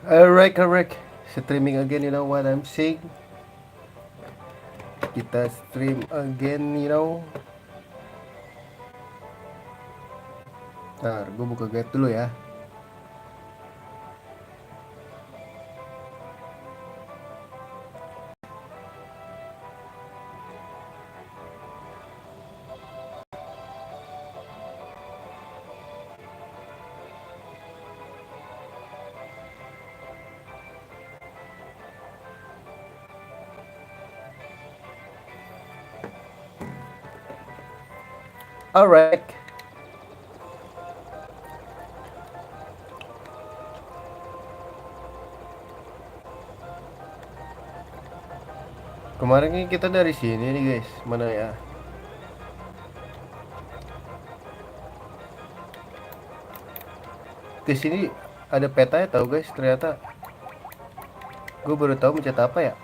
Correct. Streaming again, you know what I'm saying? Kita stream again, you know. Ntar, gue buka guide dulu ya. Alright. Kemarin ini kita dari sini nih guys. Mana ya? Ke sini ada petanya tahu guys. Ternyata gue baru tahu mencet apa ya.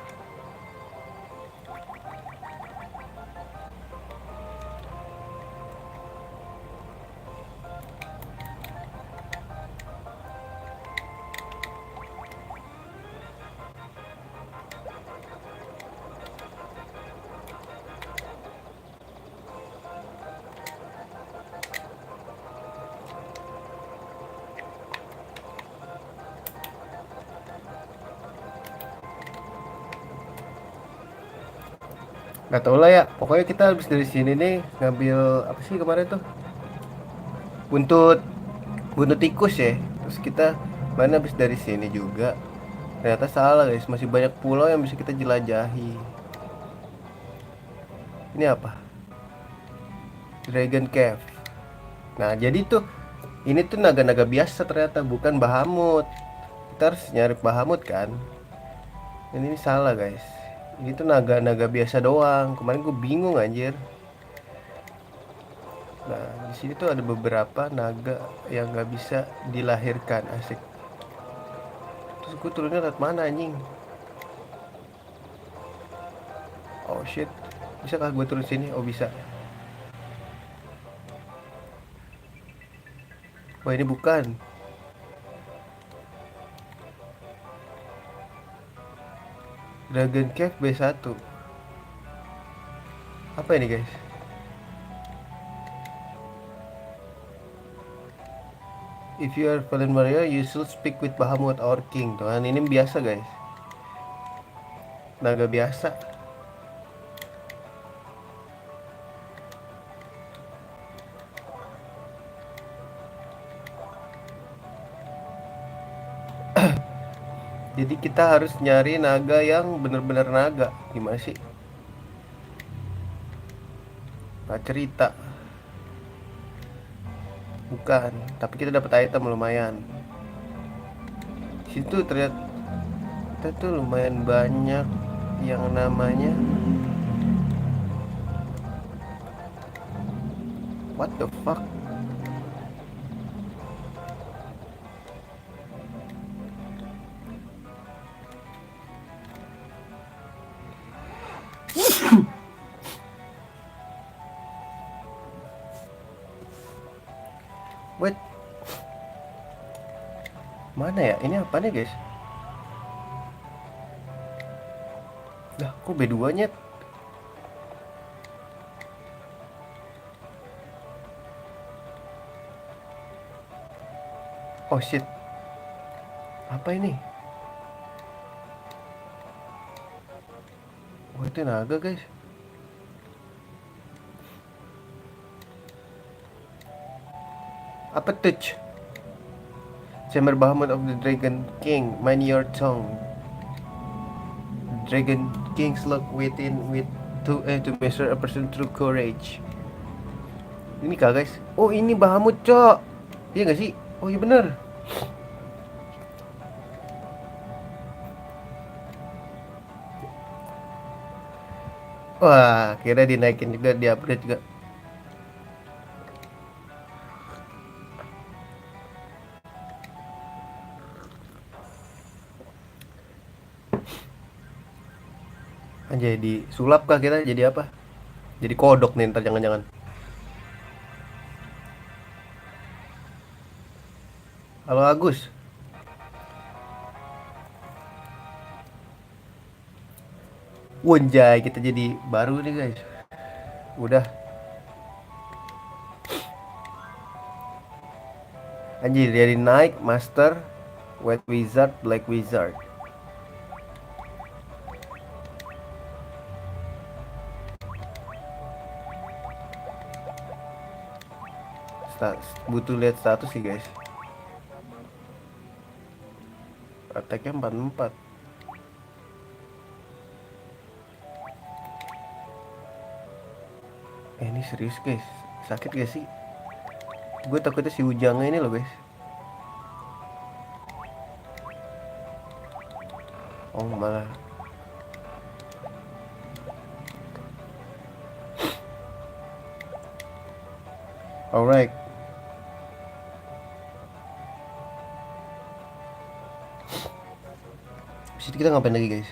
Gak tau lah ya. Pokoknya kita habis dari sini nih ngambil apa sih kemarin tuh? Buntut buntut tikus ya. Terus kita mana habis dari sini juga. Ternyata salah guys. Masih banyak pulau yang bisa kita jelajahi. Ini apa? Dragon Cave. Nah, jadi tuh ini tuh naga-naga biasa ternyata bukan Bahamut. Kita harus nyari Bahamut kan? Ini salah guys. Ini tuh naga-naga biasa doang. Kemarin gue bingung anjir. Nah, di sini tuh ada beberapa naga yang nggak bisa dilahirkan, asik. Terus gue turunnya lewat mana anjing? Oh shit. Bisa kah gue turun sini? Oh bisa. Wah ini bukan. Dragon Cave B1. Apa ini guys? If you are Fallen Warrior, you should speak with Bahamut or King. Tuh kan ini biasa guys. Naga biasa. Jadi kita harus nyari naga yang bener-bener naga. Gimana sih? Nah, cerita. Bukan, tapi kita dapat item lumayan. Situ ternyata tuh lumayan banyak yang namanya what the fuck? Wait. Mana ya? Ini apa nih, guys? Lah, kok B2-nya? Oh shit. Apa ini? Oh, itu naga, guys. Apa touch? Chamber Bahamut of the Dragon King. Mind your tongue. Dragon King's look within with to measure a person through courage. Ini kah guys? Oh ini Bahamut cok. Iya gak sih? Oh iya bener. Wah kira dinaikin juga, di upgrade juga. Jadi sulap kah kita? Jadi apa? Jadi kodok nih ntar jangan-jangan. Halo Agus. Wonjay, kita jadi baru nih guys. Udah. Anjir, dari naik master, white wizard, black wizard. Butuh lihat status sih guys. Attacknya 44. Ini serius guys. Sakit gak sih? Gue takutnya si Ujangnya ini loh guys. Oh malah. Alright. Abis kita ngapain lagi guys?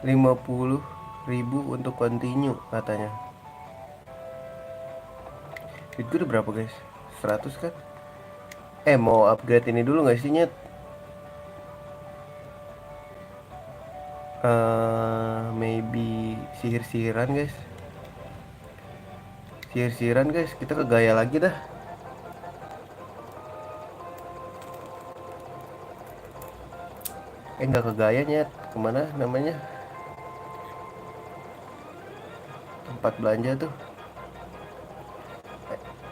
Rp50.000 untuk continue katanya. Duit gue udah berapa guys? 100 kan? Mau upgrade ini dulu gak sih Nyet? Maybe sihir-sihiran guys. Sihir-sihiran guys, kita ke gaya lagi dah. Nggak ke gaya Nyet. Kemana namanya? Tempat belanja tuh.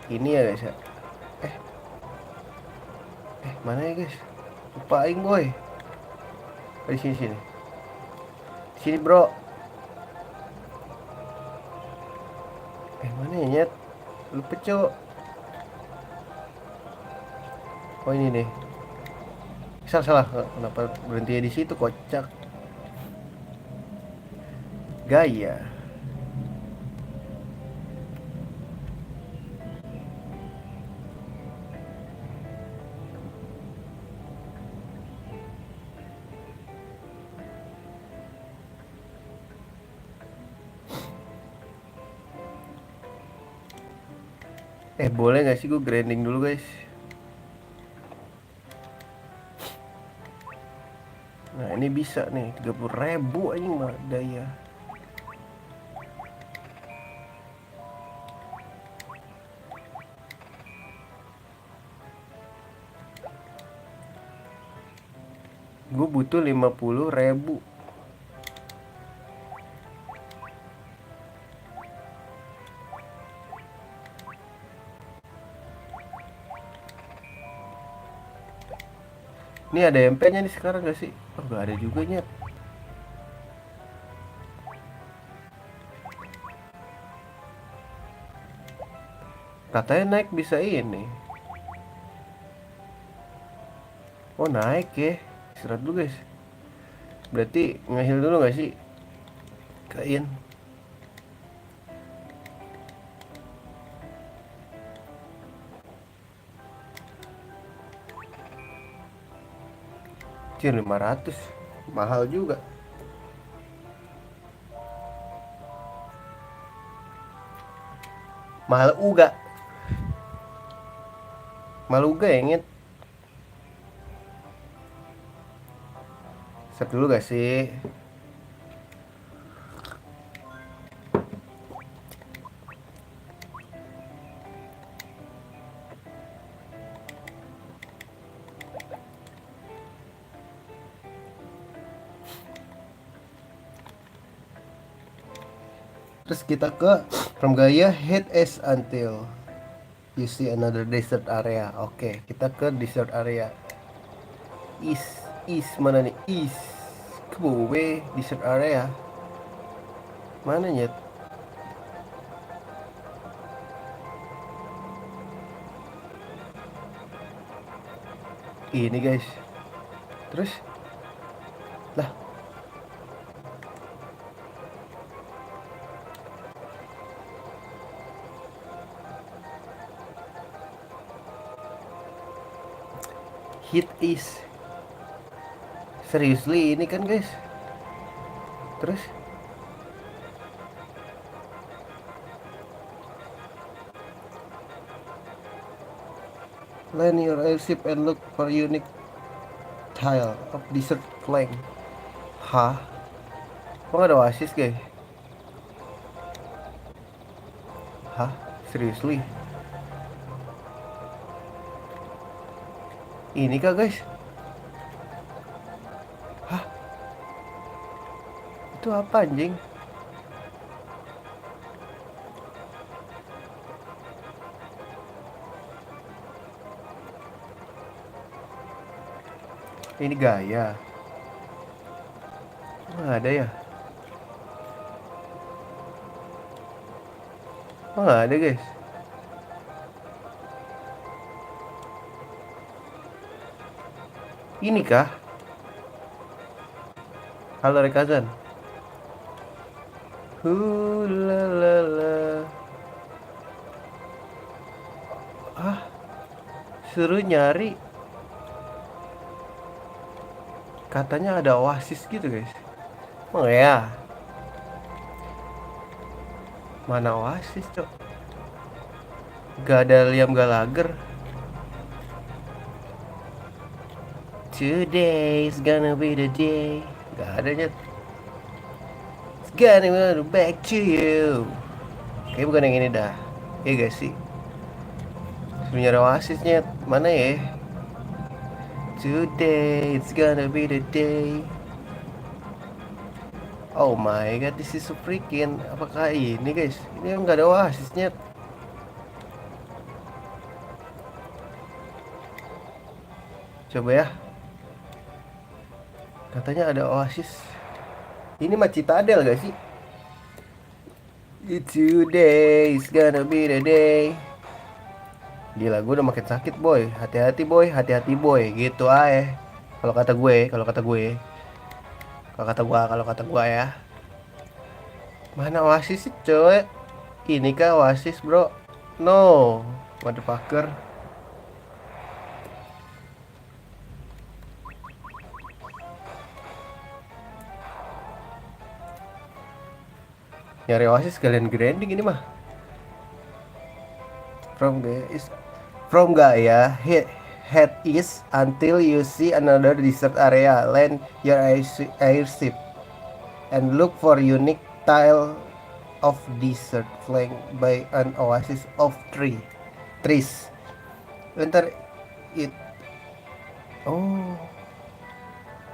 Ini ya guys ya. Mana ya guys? Lupa aing boy. Di sini sini. Sini bro. Mana ya Nyet? Lupa cok. Oh ini nih. Salah. Kenapa berhenti di situ kocak? Gaya. Boleh gak sih gue grinding dulu guys? Nah ini bisa nih 30.000 anjing mah daya. Gue butuh 50.000. Ini ada MP-nya nih sekarang gak sih? Oh gak ada juga Nyet. Katanya naik bisa ini. Oh naik ya. Istirahat dulu guys. Berarti ngehil dulu gak sih? Kain. Cih 500. Mahal juga. Mahal uga. Mahal uga ya Nyet. Set dulu gak sih? Terus kita ke from Gaia head S until you see another desert area. Oke, kita ke desert area. East mana nih? East. Kebuwe desert area. Mana Nyet? Ini guys. Terus lah hit is seriously ini kan guys. Terus Land your airship and look for unique tile of desert flank. Hah? Emang ada oasis guys? Hah? Seriously? Ini kah guys? Hah? Itu apa anjing? Ini gaya. Nggak ada ya? Oh, nggak ada guys. Ini kah? Halo Rekazan. Hulalala. Ah, suruh nyari. Katanya ada oasis gitu guys. Oh ya? Mana oasis cok? Gak ada Liam Gallagher. Today's gonna be the day. Gak ada nyet. It's gonna be back to you. Kayaknya bukan yang ini dah. Iya gak sih? Suruh nyari oasis nyet. Mana ya? Today it's gonna be the day. Oh my god, this is so freaking. Apakah ini guys? Ini nggak ada oasisnya. Coba ya. Katanya ada oasis. Ini mah Citadel gak sih? Today is gonna be the day. Gila, gue udah makin sakit boy. Hati-hati boy, hati-hati boy. Gitu aja. Kalau kata gue, kalau kata gue, kalau kata gue ya. Mana oasis sih coy? Ini kah oasis bro? No, motherfucker. Nyari oasis kalian grinding ini mah. From is from Gaia head east until you see another desert area. Land your airship and look for unique tile of desert flanked by an oasis of trees. Bentar, it. Oh,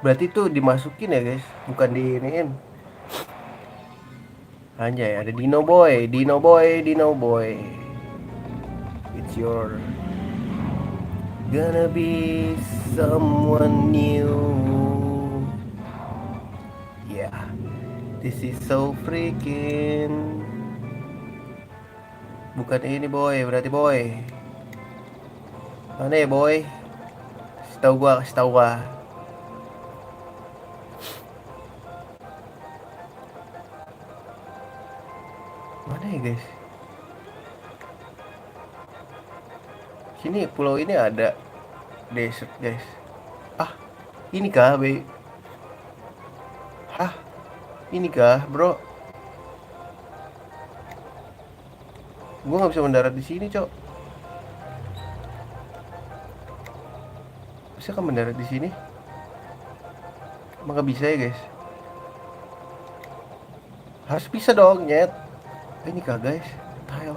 berarti itu dimasukin ya guys, bukan diiniin. Anjay, ada Dino Boy, Dino Boy, Dino Boy. It's your gonna be someone new. Yeah, this is so freaking. Bukan ini boy, berarti boy. Mana ya boy? Kasih tahu gua, kasih tahu gua. Mana ya guys? Sini pulau ini ada desert guys. Ah, ini kah, be? Hah? Ini kah, bro? Gua nggak bisa mendarat di sini, cok. Bisa kan mendarat di sini? Emang nggak bisa ya, guys? Harus bisa dong, nyet. Ini kah, guys? Tile.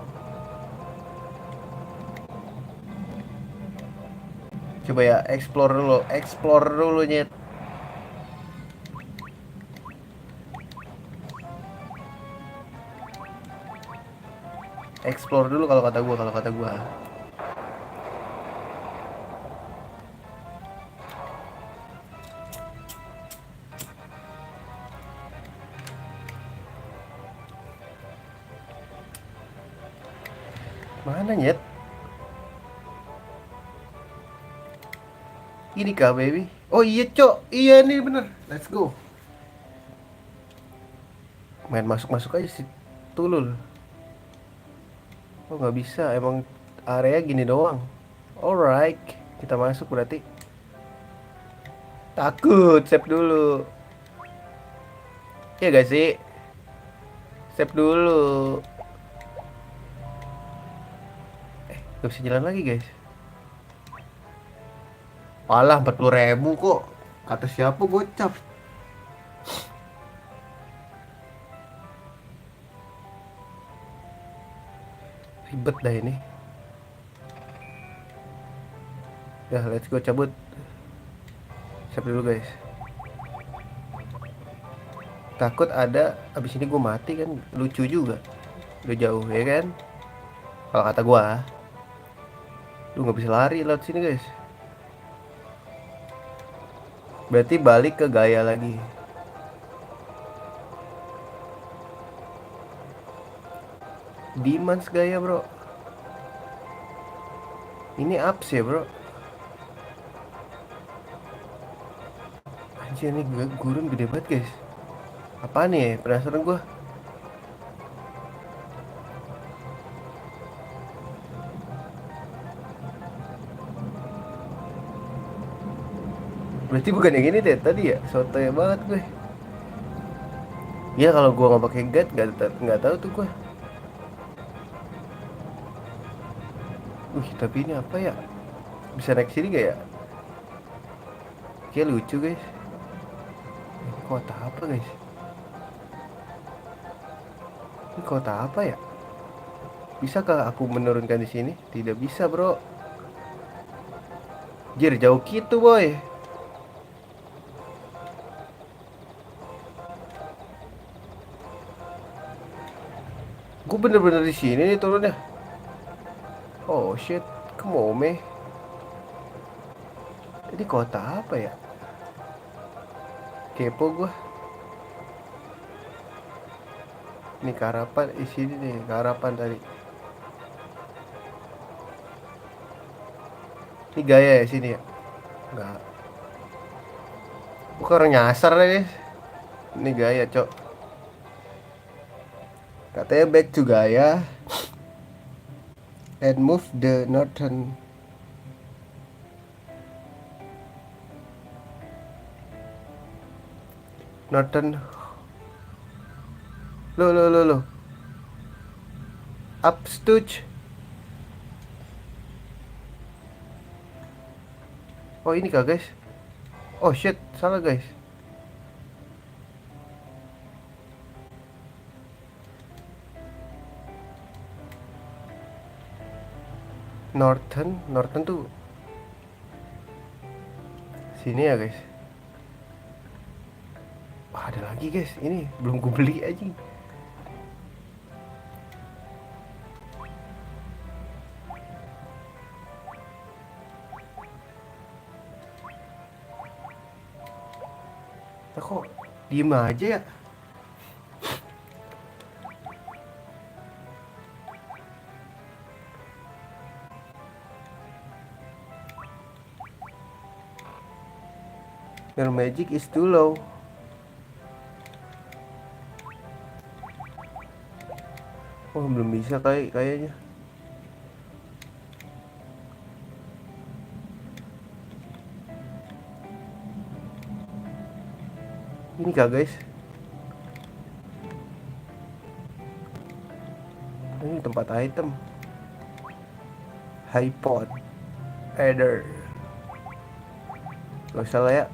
Coba ya, explore dulu, nyet. Explore dulu kalau kata gua. Mana nyet? Ini kah, baby? Oh iya, cok. Iya nih bener. Let's go. Main masuk aja sih. Tulul. Oh nggak bisa, emang area gini doang. Alright, kita masuk berarti. Takut, save dulu. Ya gak sih? Save dulu. Gak bisa jalan lagi guys. Alah 40.000 kok. Kata siapa gocap? Ribet dah ini. Ya let's go cabut. Siap dulu guys. Takut ada abis ini gue mati kan, lucu juga. Udah jauh ya kan? Kalau kata gue, lu nggak bisa lari lewat sini guys. Berarti balik ke gaya lagi. Dimans gaya bro. Ini ups ya bro. Anjir ini gurun gede banget guys. Apaan nih ya? Penasaran gue. Berarti bukan yang ini deh tadi ya. Sotoy banget gue. Ya kalau gue nggak pakai guide nggak tahu tuh gue. Tapi ini apa ya? Bisa naik sini gak ya? Kayak lucu guys. Ini kota apa guys? Ini kota apa ya? Bisakah aku menurunkan di sini? Tidak bisa bro. Jir jauh gitu boy. Gue bener-bener di sini nih turunnya. Oh shit, come on me. Ini kota apa ya? Kepo gue. Ini Karapan, sini nih Karapan tadi. Ini gaya ya sini ya? Enggak. Bukan orang nyasar deh guys. Ini gaya cok. Katanya back to gaya and move the northern lo upstutch. Oh ini kah guys? Oh shit, salah guys. Northern tuh sini ya guys. Wah ada lagi guys, ini belum gue beli aja. Nah, kok diem aja ya? Your magic is too low. Oh belum bisa kayaknya. Ini kah guys? Ini tempat item. Hypod Eder. Gak usah lah ya.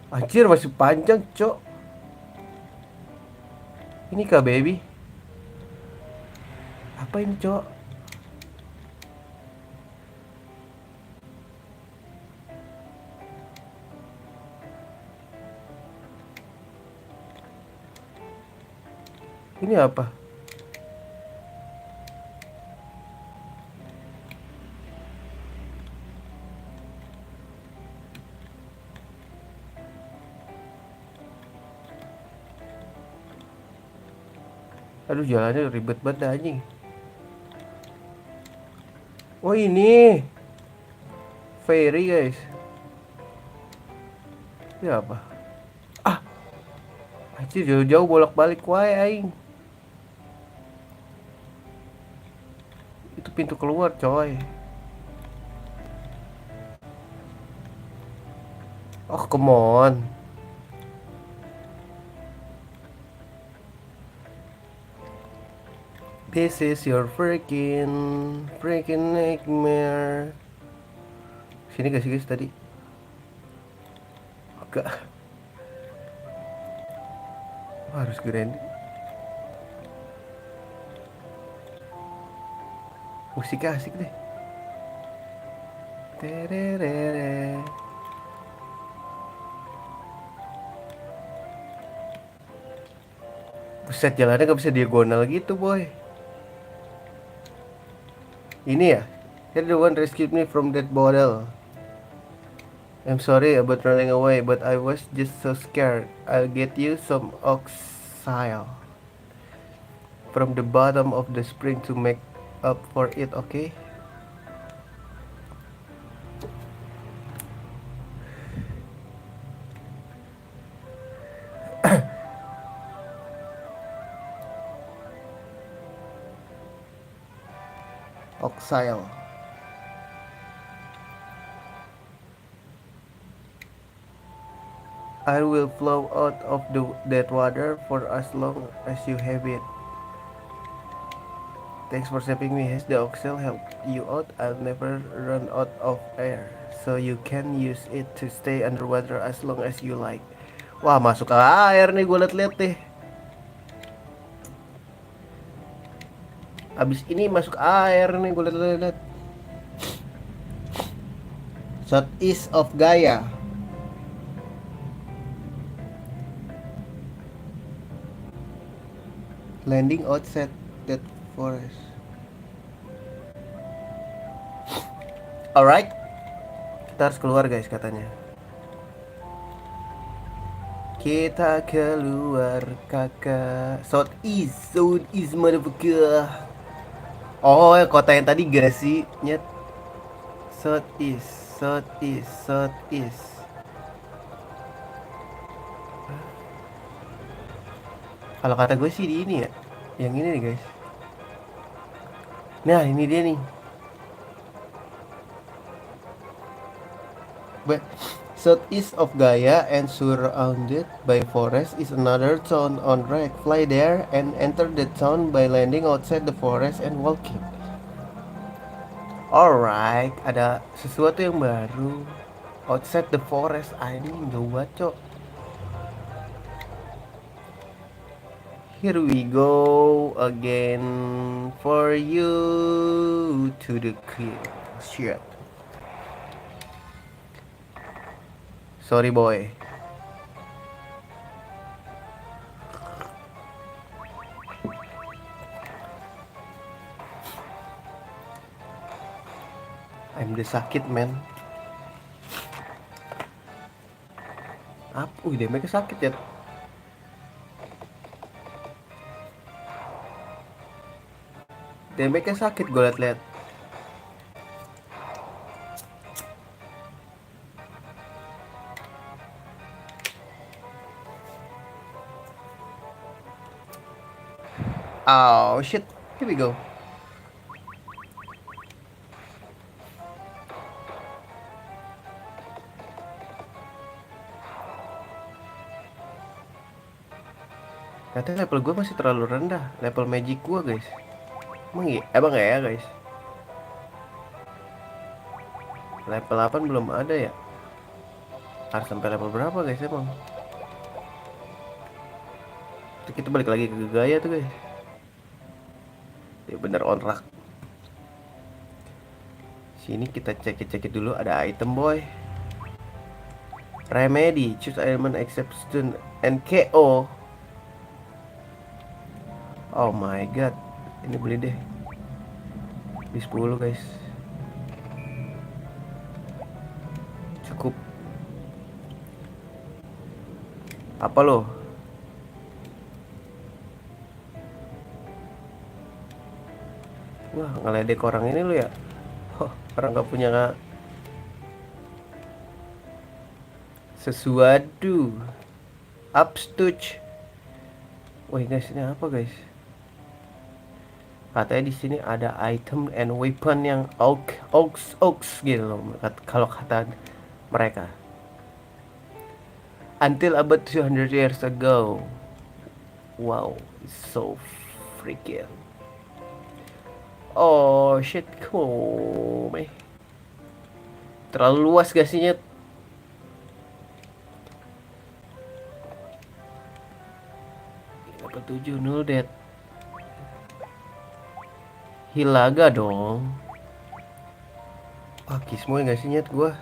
Anjir masih panjang cok. Ini kah baby? Apa ini cok? Ini apa? Aduh jalannya ribet banget anjing. Oh ini ferry guys. Ini apa? Ah, anjir jauh-jauh bolak-balik wae aing. Itu pintu keluar coy. Oh come on. This is your freaking nightmare. Sini gak sih guys tadi? Enggak. Harus grinding. Musiknya asik deh. Tererere. Buset, jalannya gak bisa diagonal gitu boy. Ini ya? You're the one rescued me from that bottle. I'm sorry about running away, but I was just so scared. I'll get you some oxyle from the bottom of the spring to make up for it, okay? Oxyle. I will flow out of that water for as long as you have it. Thanks for saving me. Has the oxyle helped you out? I'll never run out of air, so you can use it to stay underwater as long as you like. Wah, masuk air nih, gue liat-liat deh. Abis ini masuk air nih, gue liat-liat. Southeast of Gaia. Landing outside that forest. Alright, kita harus keluar guys katanya. Kita keluar kakak. Southeast motherfucker. Oh, kota yang tadi gak sih? Nyet. Southeast. Kalau kata gue sih di ini ya. Yang ini nih guys. Nah, ini dia nih. But southeast of Gaia and surrounded by forest is another town on track. Fly there and enter the town by landing outside the forest and walking. Alright, ada sesuatu yang baru. Outside the forest, ini gak baca. Here we go again for you to the crib. Shit. Sorry boy. I'm the sakit man. Apa? Damage sakit ya. Damage sakit gue liat-liat. Oh shit, here we go. Katanya level gue masih terlalu rendah. Level magic gue guys. Emang ya guys. Level 8 belum ada ya. Harus sampai level berapa guys emang? Kita balik lagi ke Gaia tuh guys. Ya bener on rack. Sini kita cek dulu, ada item boy. Remedy, choose element except stun and KO. Oh my god. Ini beli deh. Beli 10 guys. Cukup. Apa lo? Wah, ngeledek orang ini lo ya. Orang gak punya sesuatu. Upstuch. Wah guys, ini apa guys? Katanya di sini ada item and weapon yang oaks gitu loh, kalau kata mereka. Until about 200 years ago. Wow, so freaking. Oh shit, come on, meh. Terlalu luas gak sih, Nyet? 87 nul dead. Hilaga dong. Wah, Kismoy gak sih, Nyet, gua?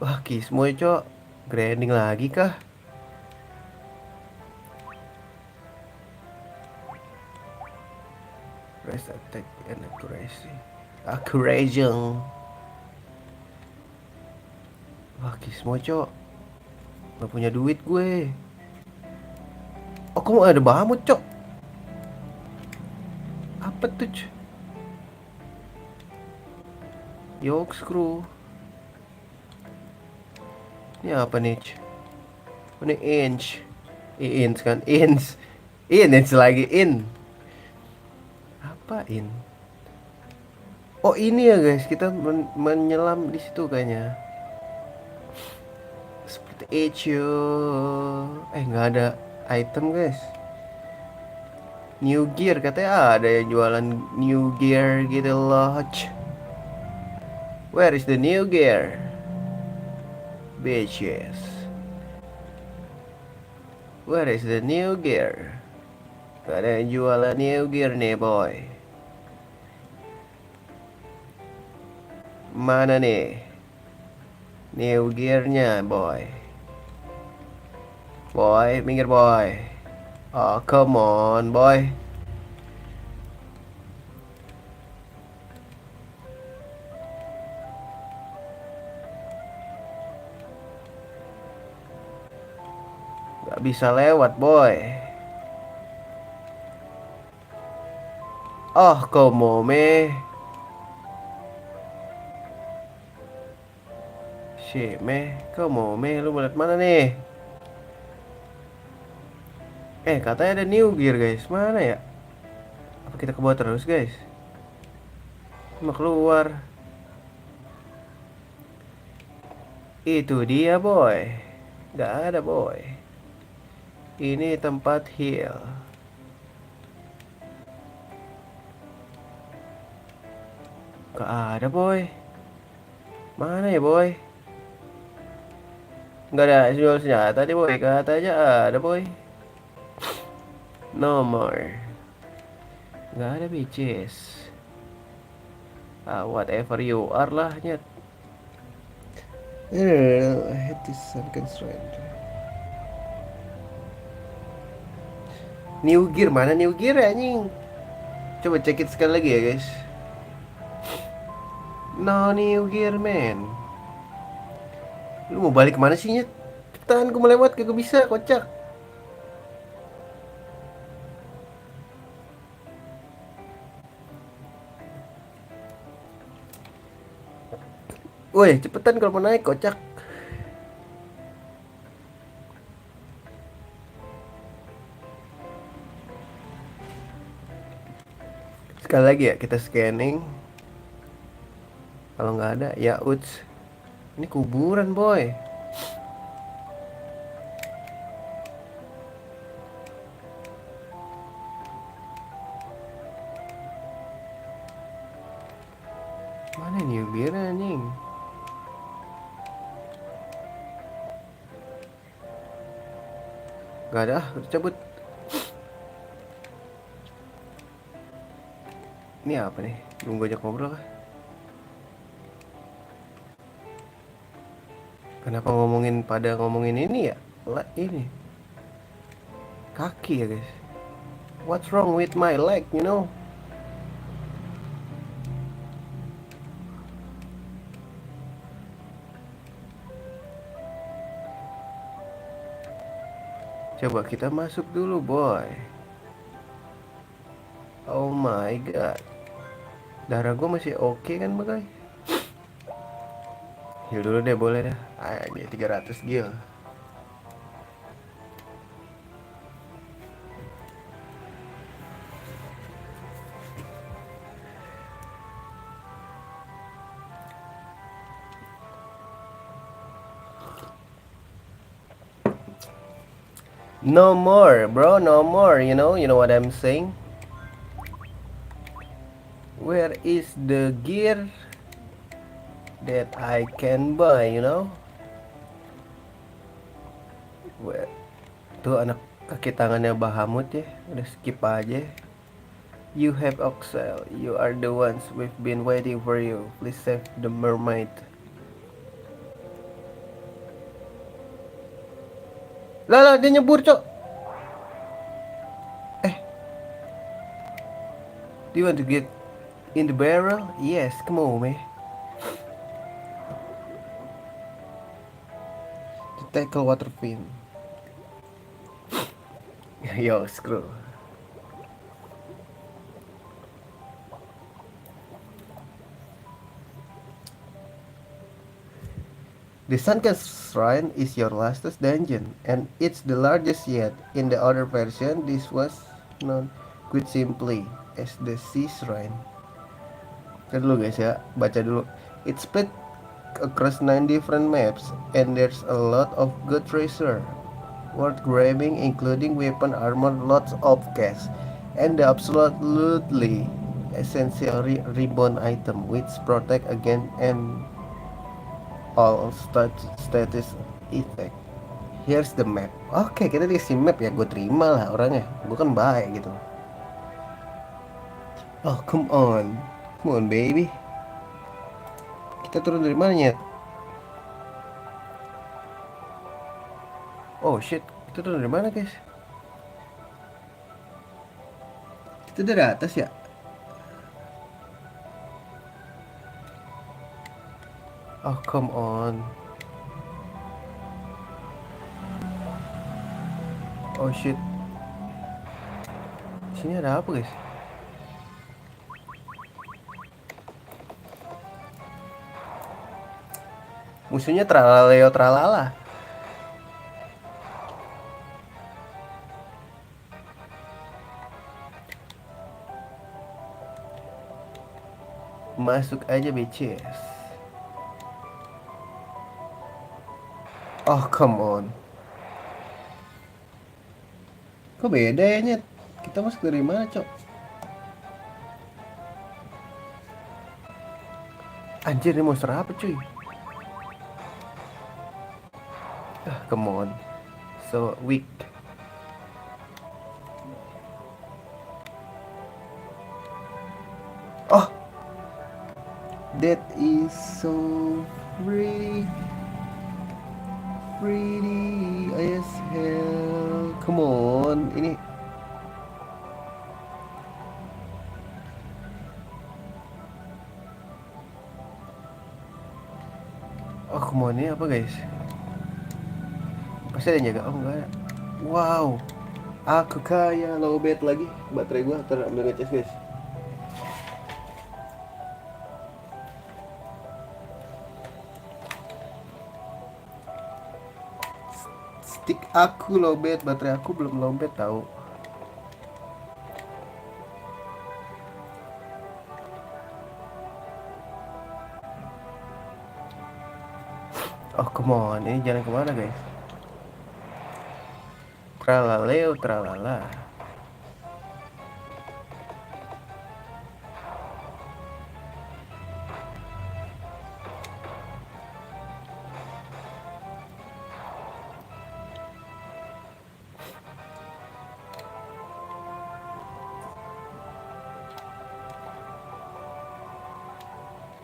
Wah, Kismoy, cok. Grinding lagi kah? Rest attack and accuracy. Accuracy. Wah, Kismoy, cok. Gak punya duit gue. Oh, kamu ada Bahamut, cok. Apa tuh, cok? York screw. Ini apa nih, cok? Ini inch. Inch kan, inch. Inch lagi in. Apa in? Oh, ini ya guys, kita menyelam di situ kayaknya. Seperti itu. Nggak ada item guys. New gear katanya ada yang jualan new gear gitu loh. Where is the new gear? Bitches. Where is the new gear? Gak ada yang jualan new gear nih boy. Mana nih new gearnya boy? Boy, minggir boy. Oh, come on boy. Gak bisa lewat boy. Oh, come on meh. Shit meh, come on meh, lu mau liat mana nih? Katanya ada new gear guys, mana ya? Apa kita ke bawah terus guys? Mau keluar. Itu dia boy. Gak ada boy. Ini tempat heal. Gak ada boy. Mana ya boy? Gak ada jual senjata deh boy. Kata aja ada boy. No more. Gak ada bitches. Whatever you are lah nyet. I hate this sunken strand. New gear mana new gear anjing? Coba cek it sekali lagi ya guys. No new gear man. Lu mau balik kemana sih nyet? Cepetan gue melewat kagak bisa kocak. Woi cepetan kalau mau naik kocak. Sekali lagi ya kita scanning. Kalau nggak ada ya uts. Ini kuburan boy. Mana new gear anjing? Gak ada, harus cabut. Ini apa nih? Nunggu aja ngobrol kah? Kenapa ngomongin ini ya? Ini kaki ya guys. What's wrong with my leg, you know? Coba kita masuk dulu boy. Oh my god. Darah gue masih oke kan bagai? Heal dulu deh boleh dah. Aja 300 gil. No more, bro, no more. You know what I'm saying? Where is the gear that I can buy, you know? Where? Tuh anak kaki tangannya Bahamut ya. Udah skip aja. You have Oxel. You are the ones we've been waiting for you. Please save the mermaid. Lah, dia nyebur, Cok. Eh, do you want to get in the barrel? Yes, come on, man. To tackle water fin. Yo, screw. The Sunken Shrine is your lastest dungeon, and it's the largest yet. In the other version, this was known quite simply as the Sea Shrine. Kita dulu guys ya, baca dulu. It's split across 9 different maps, and there's a lot of good treasure worth grabbing, including weapon, armor, lots of cash, and the absolutely essential reborn item, which protect against and all status effect. Here's the map. Oke, kita dikasih map ya, gue terima lah orangnya. Gue kan baik gitu. Oh, come on. Come on, baby. Kita turun dari mananya? Oh shit, kita turun dari mana guys? Kita dari atas ya? Oh, come on. Oh shit. Sini ada apa guys? Musuhnya tralaleo tralala. Masuk aja bitches. Oh come on. Kok beda ya Nyet? Kita masuk dari mana cok? Anjir ini monster apa cuy? Ah come on. So weak. Oh, that is so pretty as hell. Come on, ini. Oh, come on, ini apa guys? Pasti ada yang jaga. Oh enggak ada. Wow, aku kaya low bet lagi. Baterai gua terambil ngecas guys. Stick aku lowbat, baterai aku belum lowbat tahu. Oh come on, ini jalan kemana guys? Tralaleo tralala.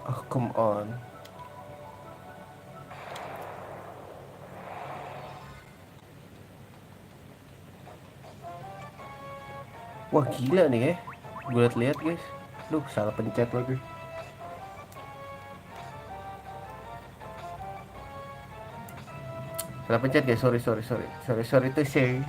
Oh come on. Wah gila nih ya. Gue lihat guys. Duh salah pencet lagi. Salah pencet guys. Sorry to say.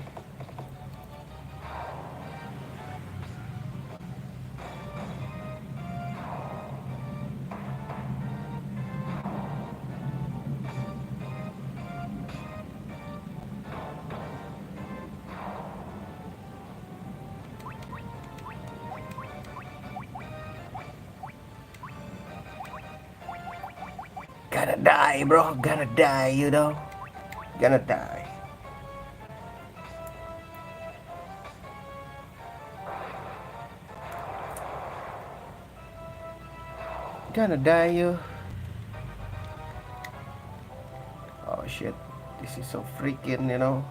Gonna die bro, gonna die you know. Gonna die. Gonna die you. Oh shit. This is so freaking, you know.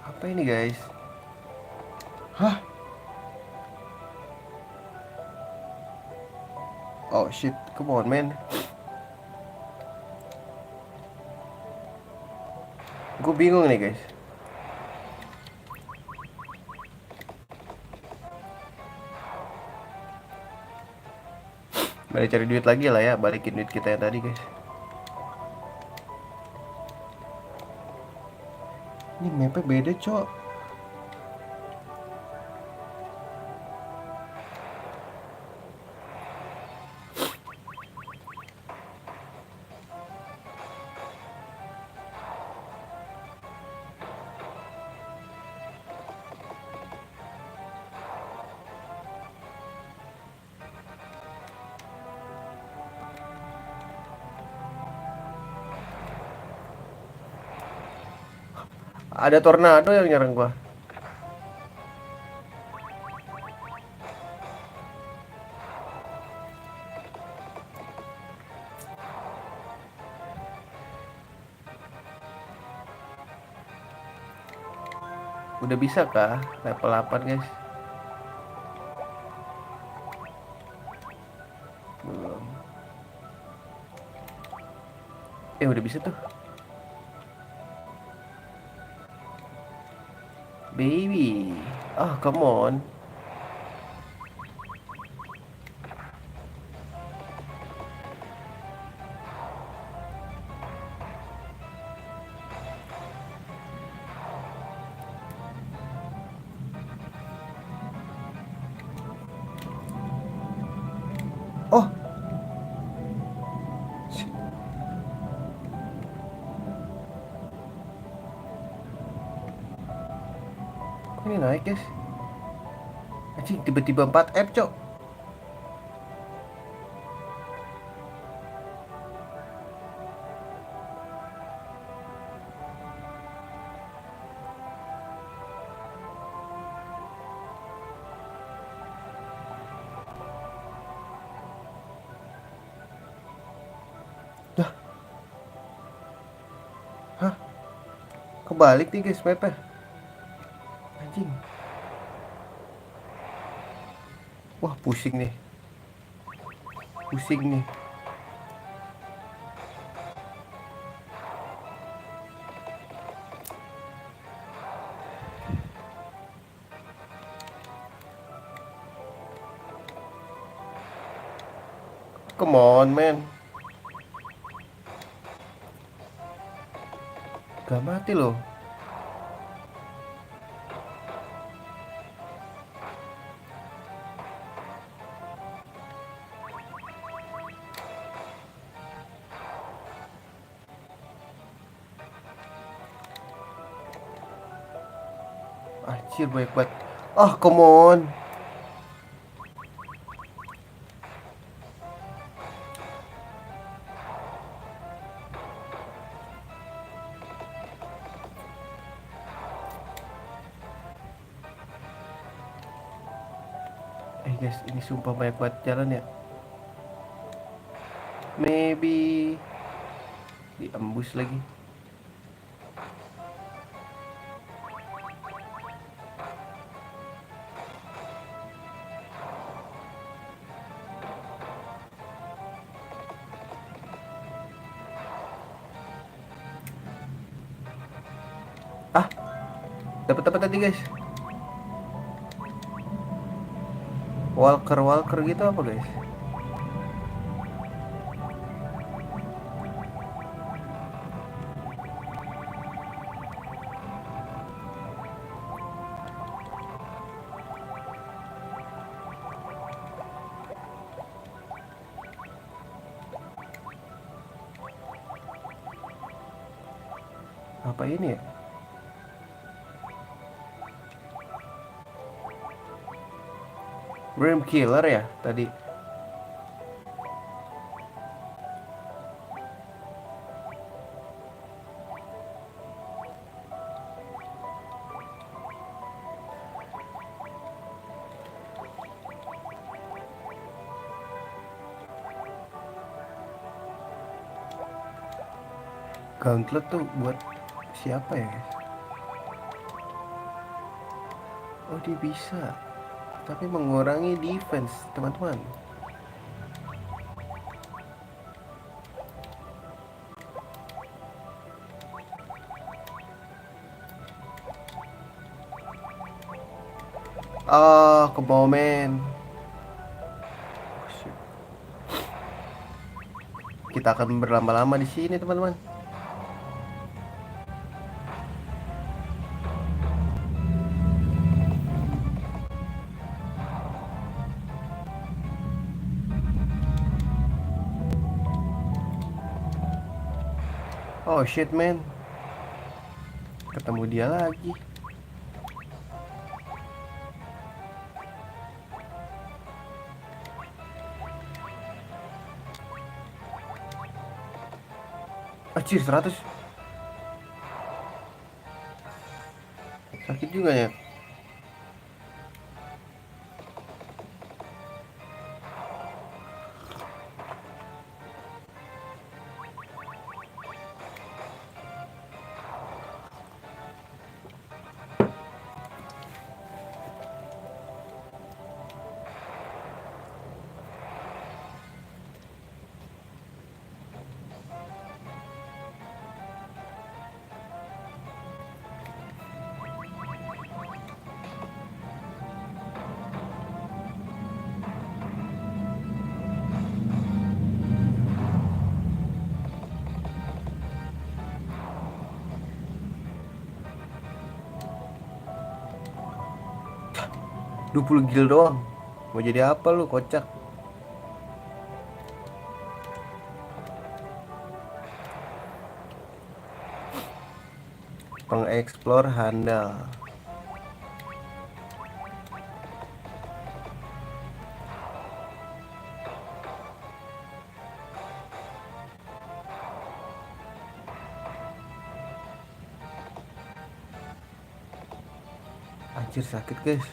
Apa ini guys? Hah? Oh shit, come on man. Gue bingung nih guys. Balik cari duit lagi lah ya, balikin duit kita yang tadi guys. Ini mapnya beda cok. Ada tornado yang nyerang gua. Udah bisa kah level 8 guys? Belum. Udah bisa tuh. Baby. Oh, come on. Oh. Kok ini naik guys? Anjing tiba-tiba 4 F cok. Dah. Hah? Kebalik nih guys mapnya. Anjing. Wah pusing nih. Pusing nih. Come on man. Gak mati loh. Anjir banyak banget. Oh come on. Guys, ini sumpah banyak banget jalan ya. Maybe diembus lagi. Ah, dapat tadi guys. Walker gitu apa guys? Apa ini ya? Rim Killer ya tadi. Gauntlet tuh buat siapa ya guys? Oh dia bisa, tapi mengurangi defense teman-teman. Ah, ke bawah men. Kita akan berlama-lama di sini teman-teman. Oh shit man, ketemu dia lagi. Anjir 100. Sakit juga ya. Dua 20 gil doang. Mau jadi apa lu kocak? Pengeksplor handal. Anjir sakit guys.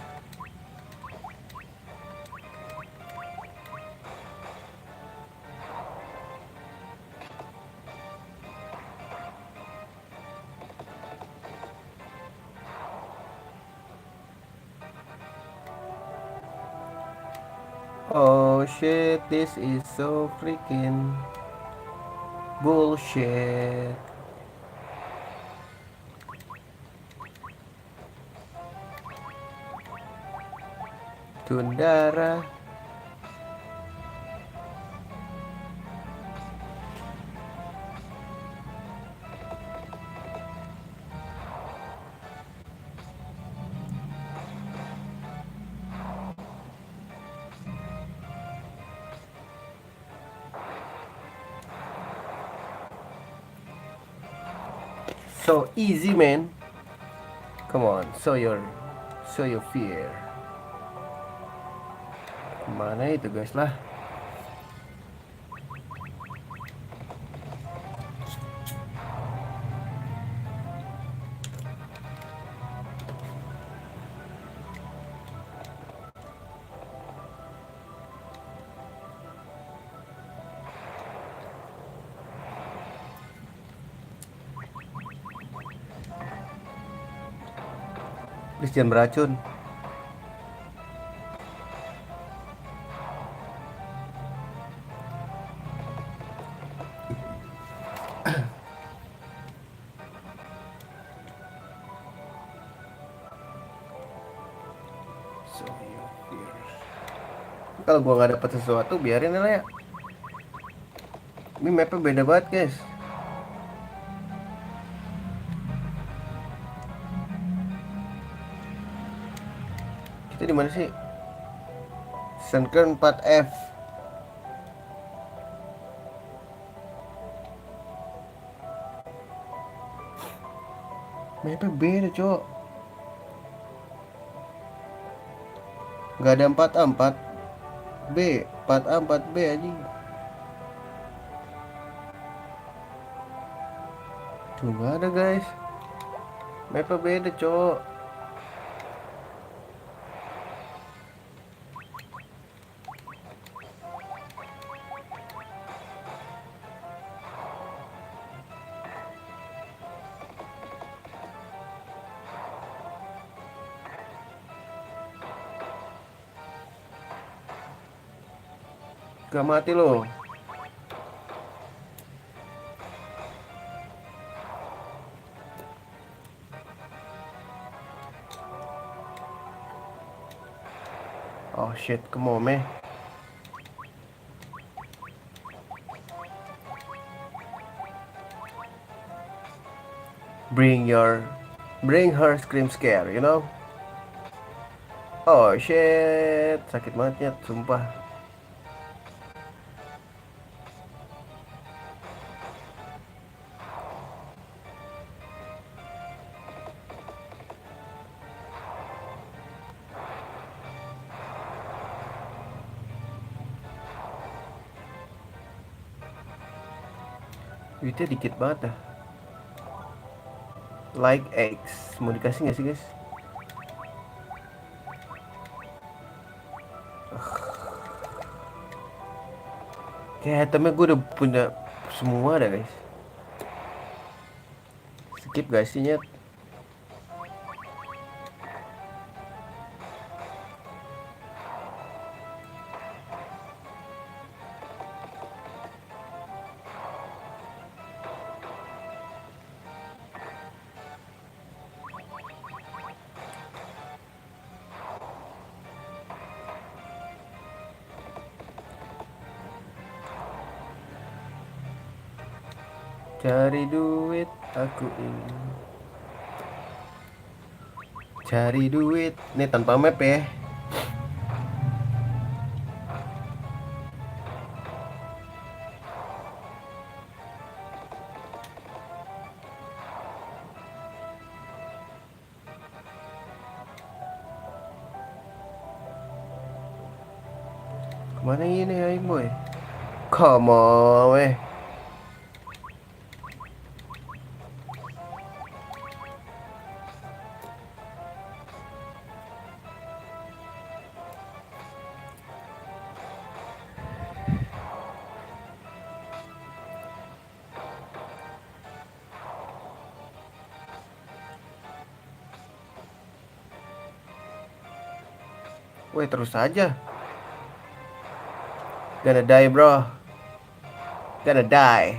Oh shit, this is so freaking bullshit. Tundara. So easy man. Come on, show your fear. Kemana itu guys lah? Please jangan beracun. Show your fear. Kalau gua nggak dapat sesuatu biarin lah ya. Ini mapnya beda banget guys. Kita di mana sih? Sunken 4F. Mapnya beda cok. Gak ada 4A 4B 4A 4B aja. Tuh gak ada guys. Mapnya beda cok. Gak mati lo. Oh shit, come on man. Bring your, bring her scream scare, you know? Oh shit, sakit banget ya, sumpah. Duitnya dikit banget dah. Like X, mau dikasih nggak sih guys? Kayak itemnya gue udah punya semua dah guys. Skip gak sih nyet? Cari duit aku ingin. Cari duit. Nih tanpa map ya. Kemana ini aing boy? Come on weh. Weh terus aja. Gonna die bro. Gonna die.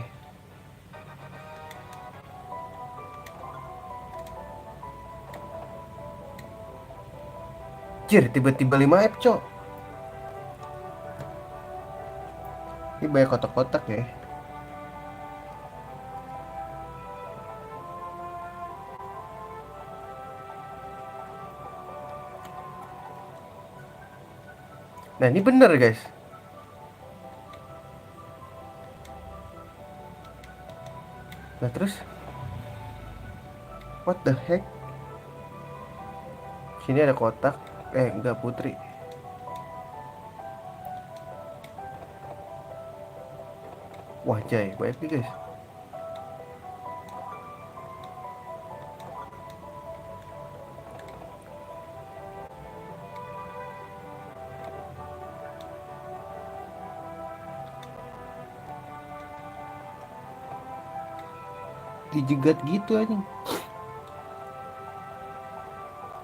Jir tiba-tiba 5 F cok. Ini banyak kotak-kotak ya. Nah ini bener guys. Nah terus what the heck? Sini ada kotak. Enggak putri. Wah jay, banyak nih guys. Dijegat gitu aja.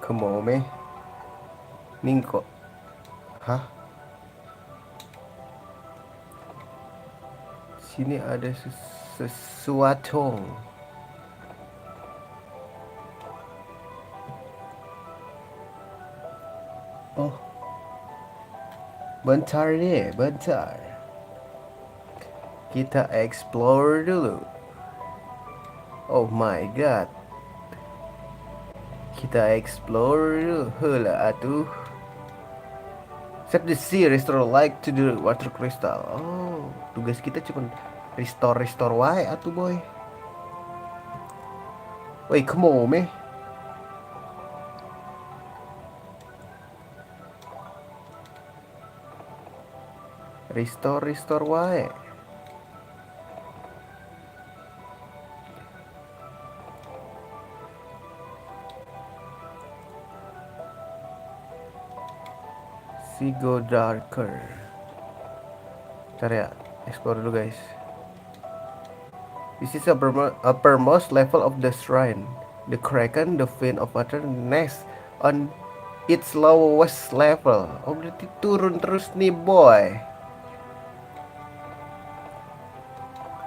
Kemome Ningko. Hah? Sini ada sesuatu. Oh, bentar deh, bentar. Kita explore dulu. Oh my god. Kita explore dulu. Hela atuh. Set the sea, restore light to the water crystal. Oh, tugas kita cuma restore wae atuh boy. Wait, come on, man. Restore wae. See go darker. Ntar ya, explore dulu guys. This is uppermost level of the shrine. The Kraken, the Fiend of Water, nest on its lowest level. Oh berarti turun terus nih boy.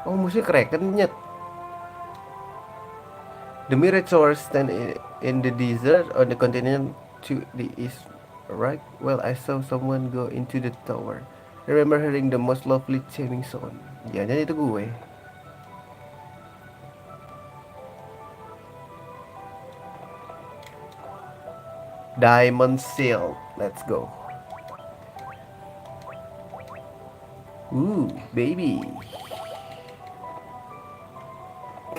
Oh, musuhnya Kraken nyet. The mirror tower stand in the desert on the continent to the east. Right? Well, I saw someone go into the tower. I remember hearing the most lovely chiming sound. Jangan itu gue. Diamond Shield. Let's go. Ooh, baby.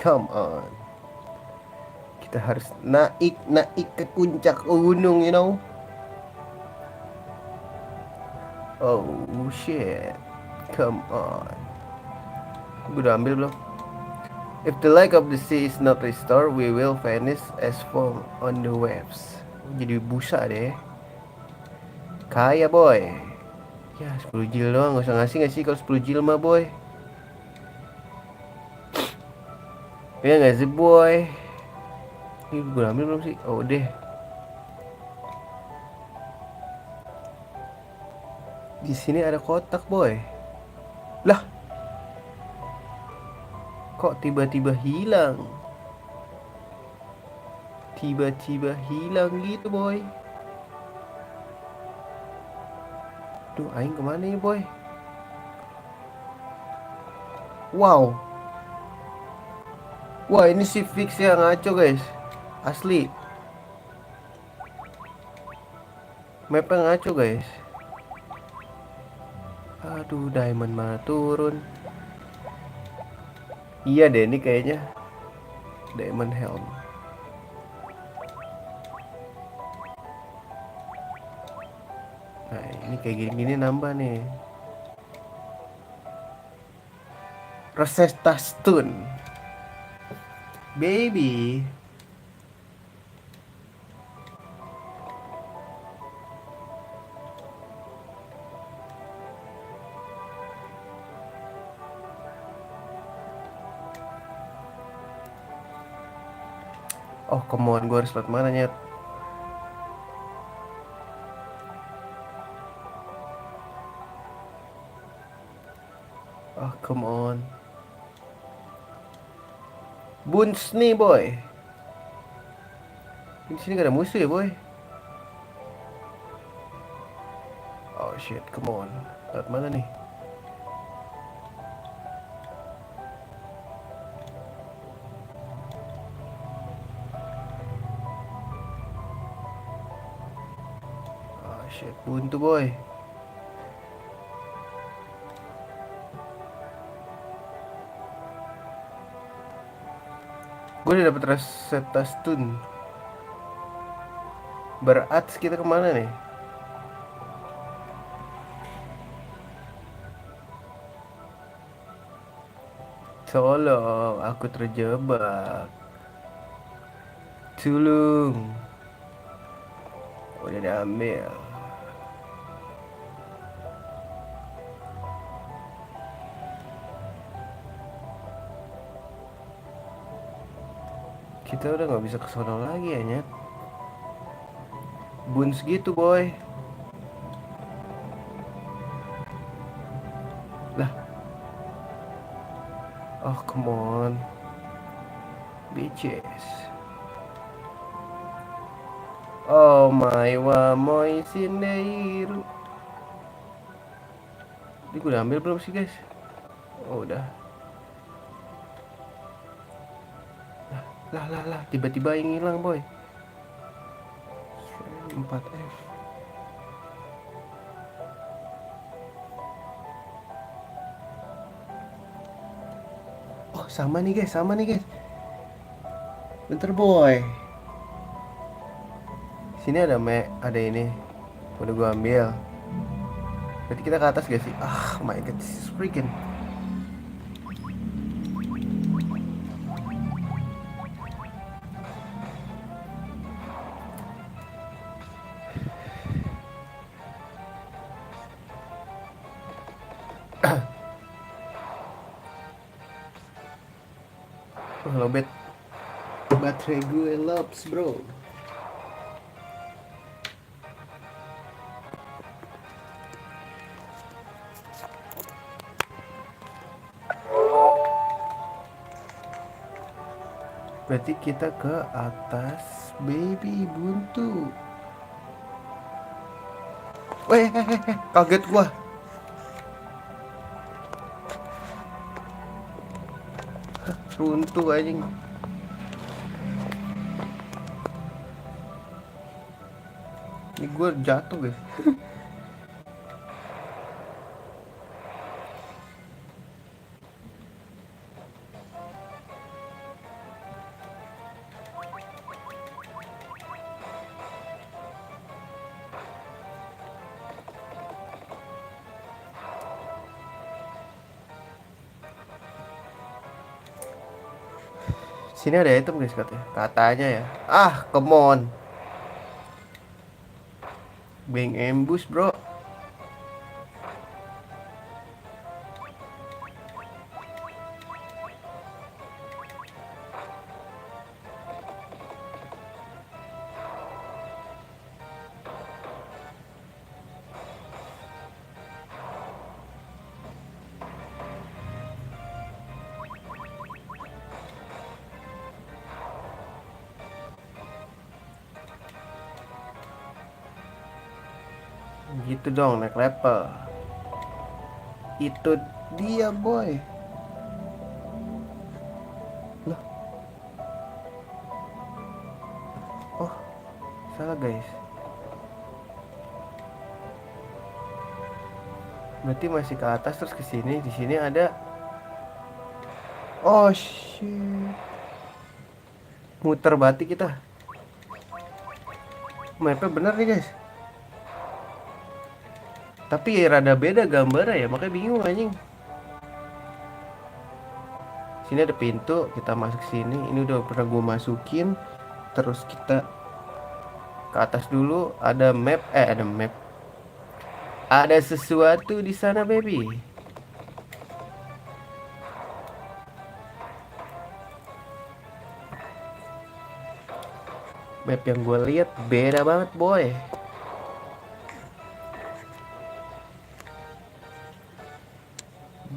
Come on. Kita harus naik ke puncak gunung, you know. Oh shit. Come on. Gue udah ambil belum? If the lake of the sea is not restored, we will vanish as foam on the waves. Jadi busa deh. Kaya boy. Ya 10 jil doang, gak usah ngasih kalau 10 jil mah boy. Ya gak sih boy. Ini gue ambil belum sih? Oh deh. Di sini ada kotak boy. Lah, kok tiba-tiba hilang? Tiba-tiba hilang gitu boy. Duh, aing kemana ya boy? Wow. Wah, ini si Fix yang ngaco guys. Asli. Mapnya ngaco guys. Aduh, diamond mana turun. Iya deh, ini kayaknya diamond helm. Nah, ini kayak gini-gini nambah nih. Rosetta Stone. Baby. Oh, come on, gue harus lewat mana nyet? Oh, come on. Boons nih, boy. Di sini gak ada musuh ya, boy? Oh shit, come on. Lewat mana nih? Oh shit, buntu boy. Gue udah dapet Rosetta Stone. Berarti kita kemana nih? Tolong, aku terjebak. Tolong. Udah diambil. Kita udah nggak bisa ke sono lagi ya nyet. Boons gitu boy. Lah. Oh come on. Bitches. Oh my wa moi sineiru. Ini gue udah ambil belum sih guys? Oh udah. Lah. Tiba-tiba yang hilang boy. 4F. Oh sama nih guys. Bentar boy. Sini ada ini. Udah gue ambil. Berarti kita ke atas gak sih? Ah, my god, this is freaking. Lobet. Baterai gue lops, bro. Berarti kita ke atas, baby buntu. Weh, kaget gua. Runtuh anjing. Ini gua jatuh, guys. Sini ada item guys katanya. Katanya ya. Ah, come on. Being ambush, bro. Gitu dong, naik level. Itu dia, boy. Loh, oh, salah guys. Berarti masih ke atas terus ke sini. Di sini ada. Oh shit. Muter batik kita. Mapnya bener nih guys. Tapi rada beda gambarnya ya, makanya bingung anjing. Sini ada pintu, kita masuk sini. Ini udah pernah gue masukin. Terus kita ke atas dulu, ada map, ada map. Ada sesuatu di sana, baby. Map yang gue lihat beda banget, boy.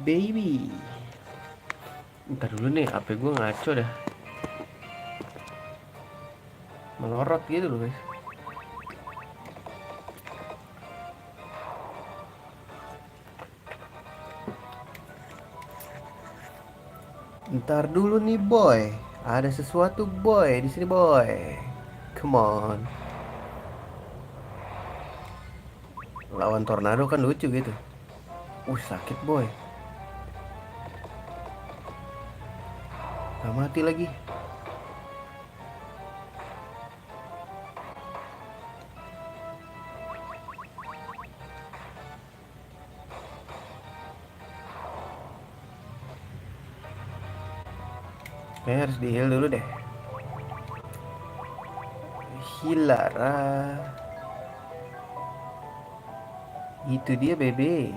Baby. Ntar dulu nih, HP gue ngaco dah. Melorot gitu loh, guys. Ntar dulu nih, boy. Ada sesuatu, boy, di sini, boy. Come on. Lawan tornado kan lucu gitu. Sakit, boy. Gak mati lagi. Kayaknya harus di heal dulu deh. Hilara. Itu dia, bebe.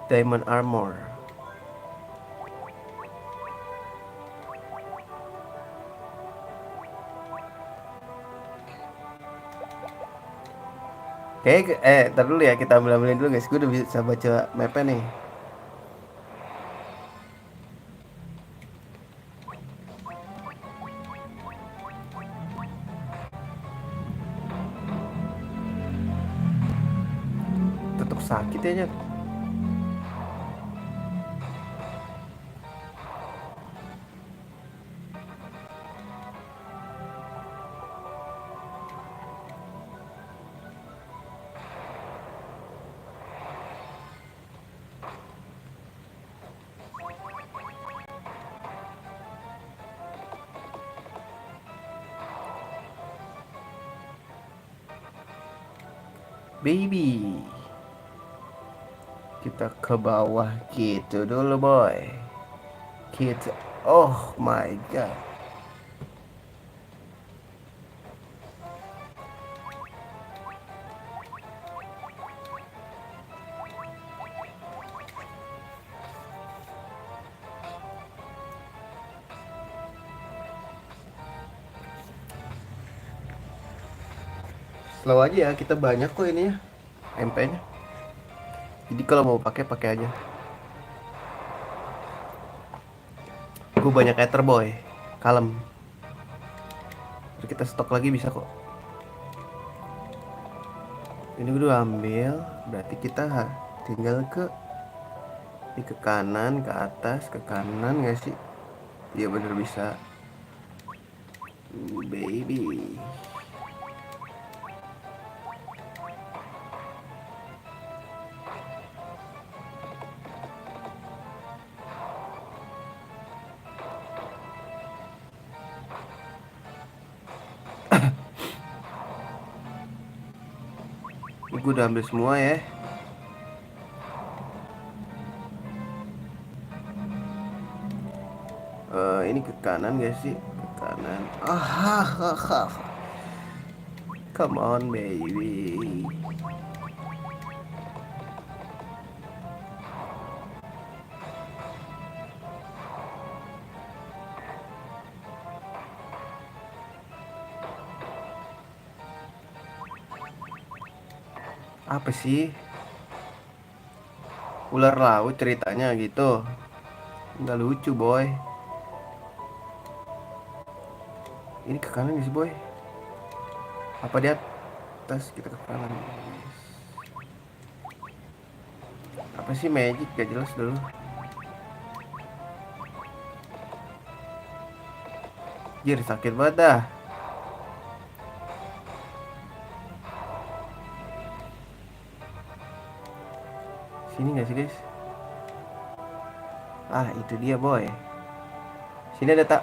Diamond armor. Ntar dulu ya, kita ambil-ambilin dulu guys. Gue udah bisa baca mapnya nih. Tetap sakit ya, Nyat. Baby. Kita ke bawah gitu dulu, boy. Kita. Oh my god. Slow aja ya, kita banyak kok ini ya MP-nya. Jadi kalau mau pakai pakai aja. Gue banyak ether boy. Kalem. Terus kita stok lagi bisa kok. Ini gue udah ambil. Berarti kita tinggal ke kanan, ke atas, ke kanan nggak sih? Iya bener bisa. Baby. Ini gue udah ambil semua ya. Ini ke kanan gak sih? Ke kanan. Come on baby. Apa sih? Ular laut ceritanya gitu. Nggak lucu boy. Ini ke kanan gak sih boy? Apa di atas? Kita ke kanan. Apa sih magic? Gak jelas dulu. Jir sakit banget dah. Sini gak sih guys? Ah itu dia boy. Sini ada tak?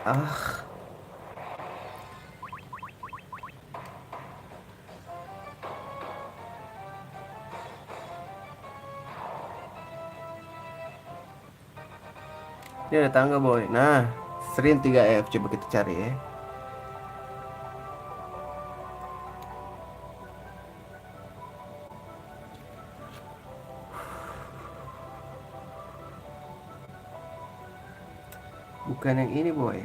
Ini ada tangga boy. Nah, Srin 3F coba kita cari ya. Bukan yang ini boy.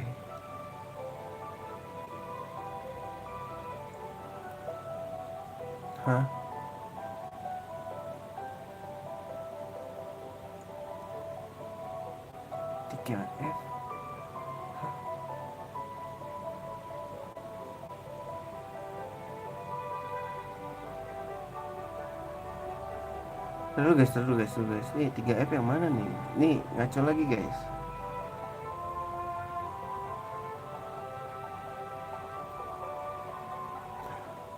Hah? Tiga F. Terus guys. Nih 3F yang mana nih? Nih ngaco lagi guys.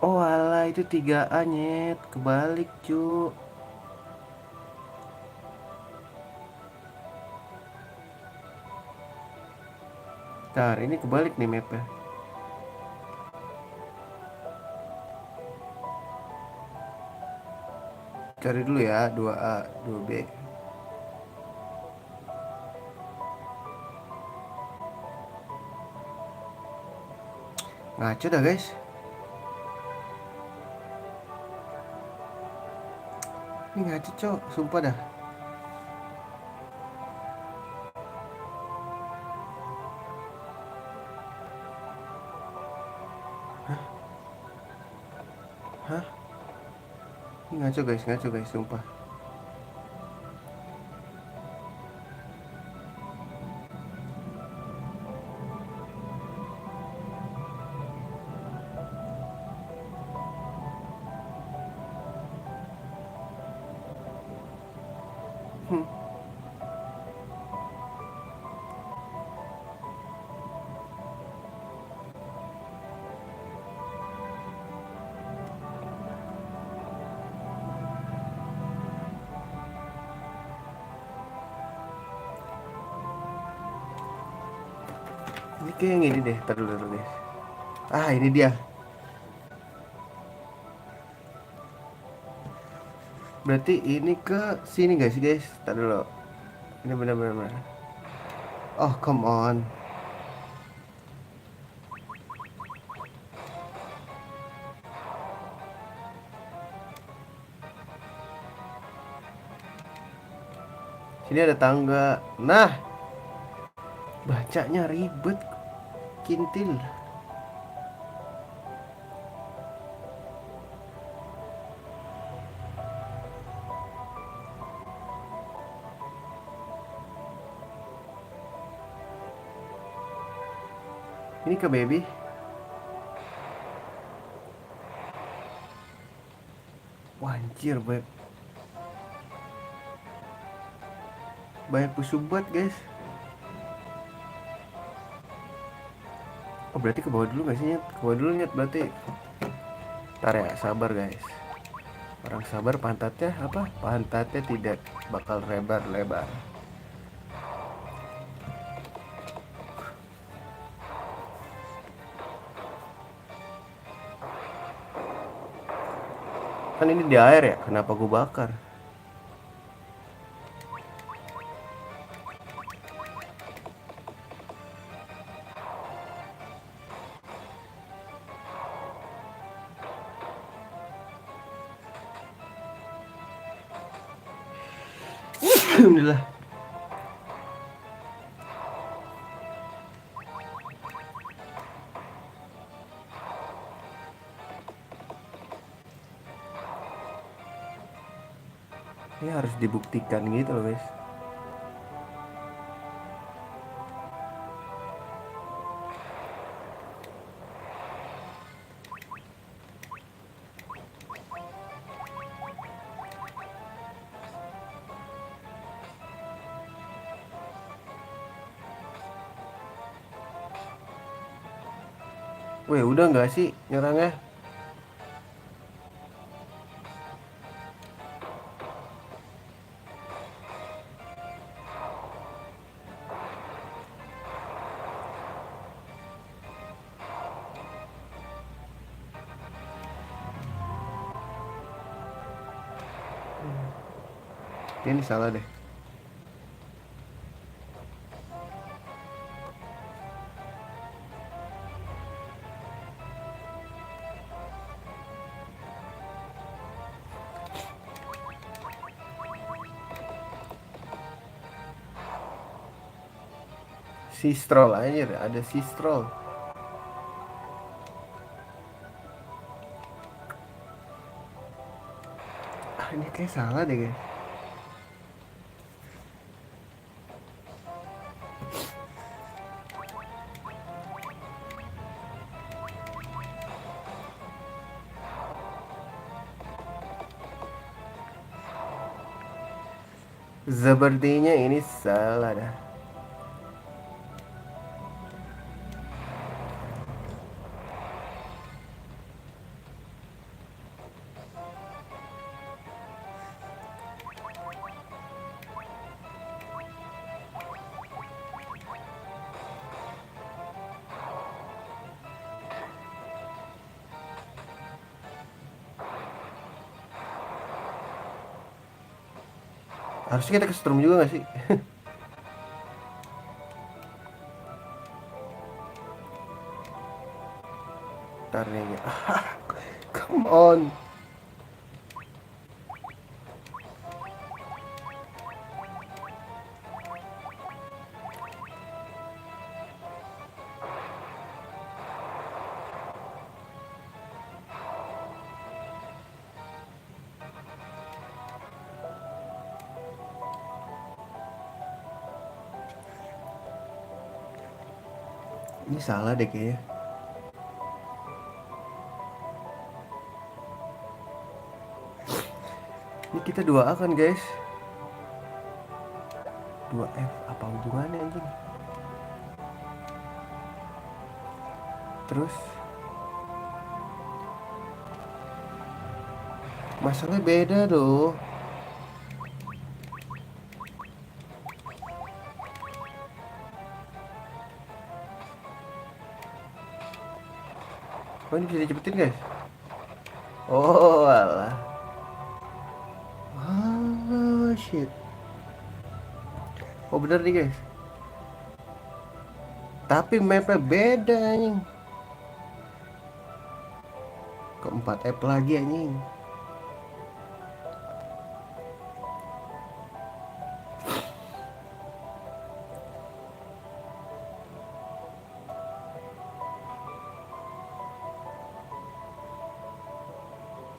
Oh alah itu 3A nyet. Kebalik cu. Ntar ini kebalik nih mapnya. Cari dulu ya 2A 2B. Ngaco dah guys. Ini ngaco cok. Sumpah dah. Hah? Ini ngaco guys, sumpah. Hmm. Ini kayak yang ini deh, taruh dulu guys. Ah ini dia. Berarti ini ke sini guys guys. Taruh dulu. Ini benar-benar. Oh come on. Sini ada tangga. Nah, bacanya ribet, kintil. Sini ke baby. Wah, anjir, banyak musuh buat guys. Oh berarti ke bawah dulu gak sih, Nyet? Ke bawah dulu, Nyet, berarti. Ntar ya, sabar guys. Orang sabar pantatnya apa? Pantatnya tidak bakal lebar-lebar. Kan ini di air ya, kenapa gue bakar? Alhamdulillah. Ini harus dibuktikan gitu loh guys. Weh, udah nggak sih nyerangnya? Ini salah deh. Sistrol aja, ada sistrol. Ah, ini kayak salah deh guys. Sepertinya ini salah dah. Harusnya kita ke strum juga gak sih? Ntar nih. Come on. Ini salah deh kayaknya. Ini kita 2A kan guys. 2F apa hubungannya anjing? Terus masalahnya beda loh. Oh ini bisa dicepetin guys. Oh alah. Oh shit. Oh bener nih guys. Tapi mapnya beda anjing. Keempat F lagi anjing.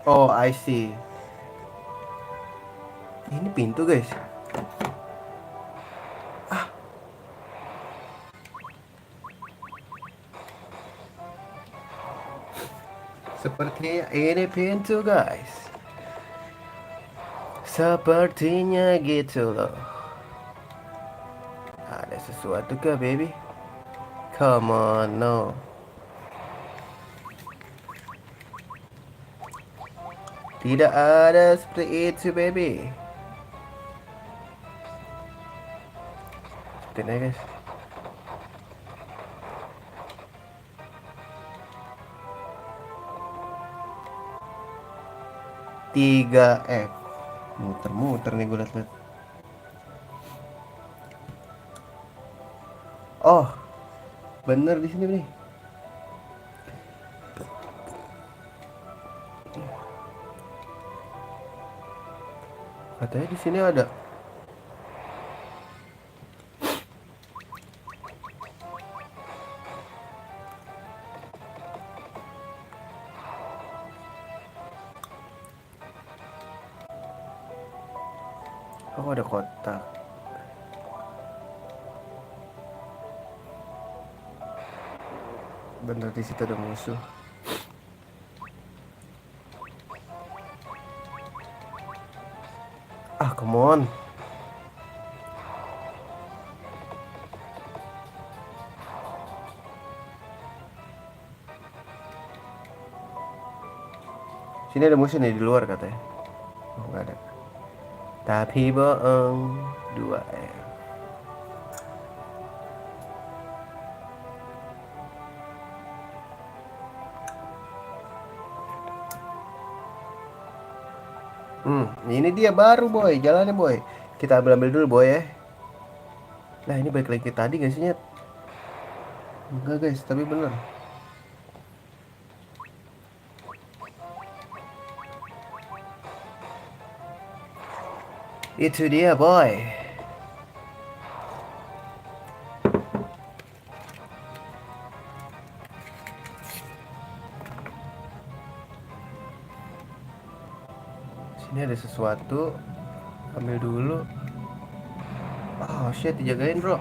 Oh I see. Ini pintu guys. Seperti ini pintu guys. Sepertinya gitu loh. Ada sesuatu kah baby? Come on no. Tidak ada seperti itu baby. Seperti ini guys. Tiga muter-muter nih gue liat-liat. Oh, bener di sini nih. Katanya di sini ada. Oh, ada kotak. Bener di situ ada musuh. Ah, come on. Sini ada musuh nih di luar katanya. Oh, nggak ada. Tapi bohong. 2M. Ini dia baru boy, jalannya boy. Kita ambil dulu boy ya. Nah ini balik lagi ke tadi gak sih Nyet? Enggak guys, tapi bener. Itu dia boy. Sini ada sesuatu. Ambil dulu. Oh shit, dijagain bro.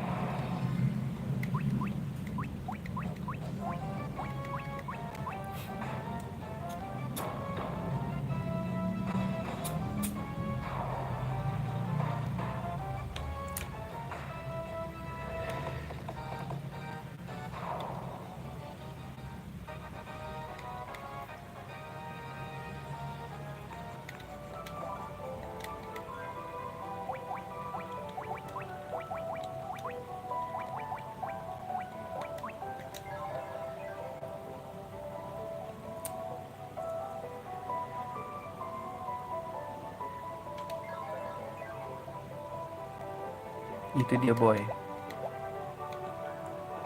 Itu dia boy.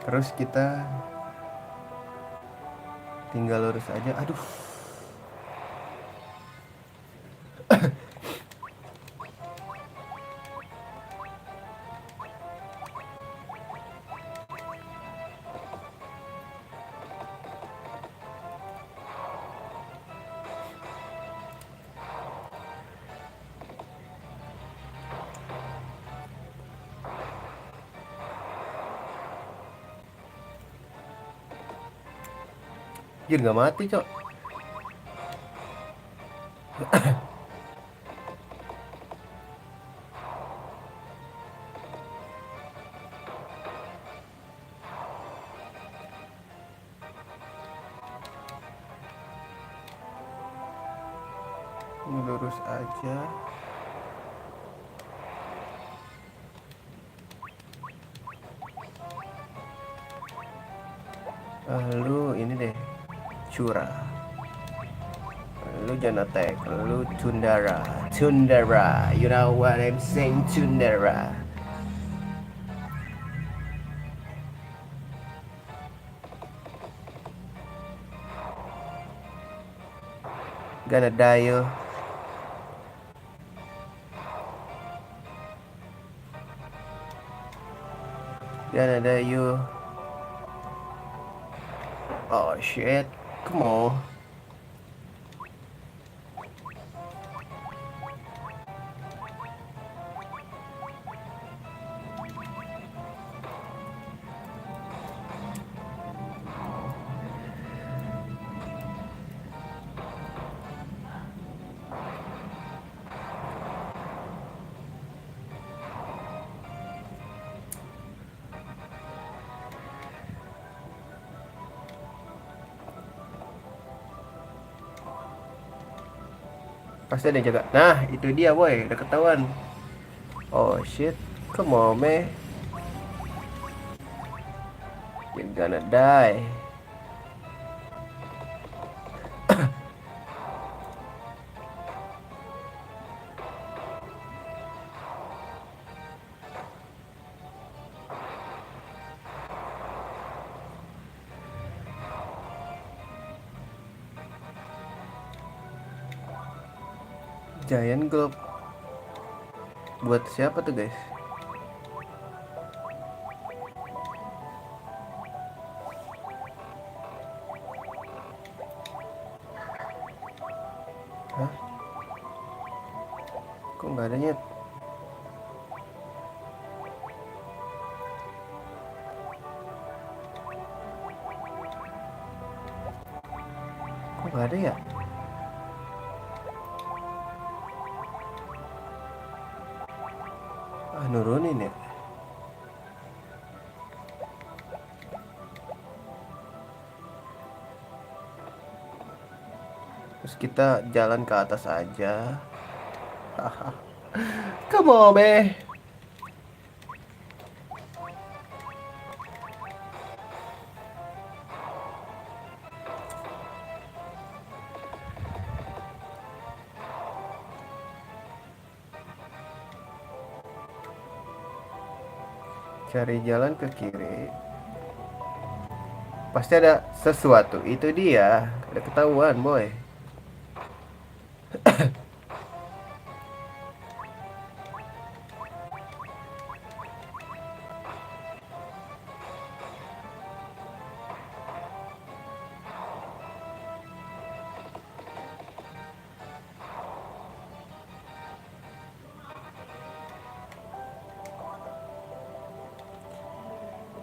Terus kita tinggal lurus aja. Aduh. Jir gak mati cok. Lurus aja. Lalu ini deh, curah. Lu jangan attack, lu Tundra. Tundra, you know what I'm saying, Tundra. Gonna die you. Gonna die you. Oh shit, come on. Pasti ada yang jaga. Nah, itu dia boy, udah ketahuan. Oh shit, come on man, you're gonna die. Giant Globe buat siapa tuh guys? Hah? Kok nggak ada nyet? Kok nggak ada ya? Ah, nurunin ya. Terus kita jalan ke atas aja. Come on man. Cari jalan ke kiri. Pasti ada sesuatu. Itu dia. Udah ketahuan boy.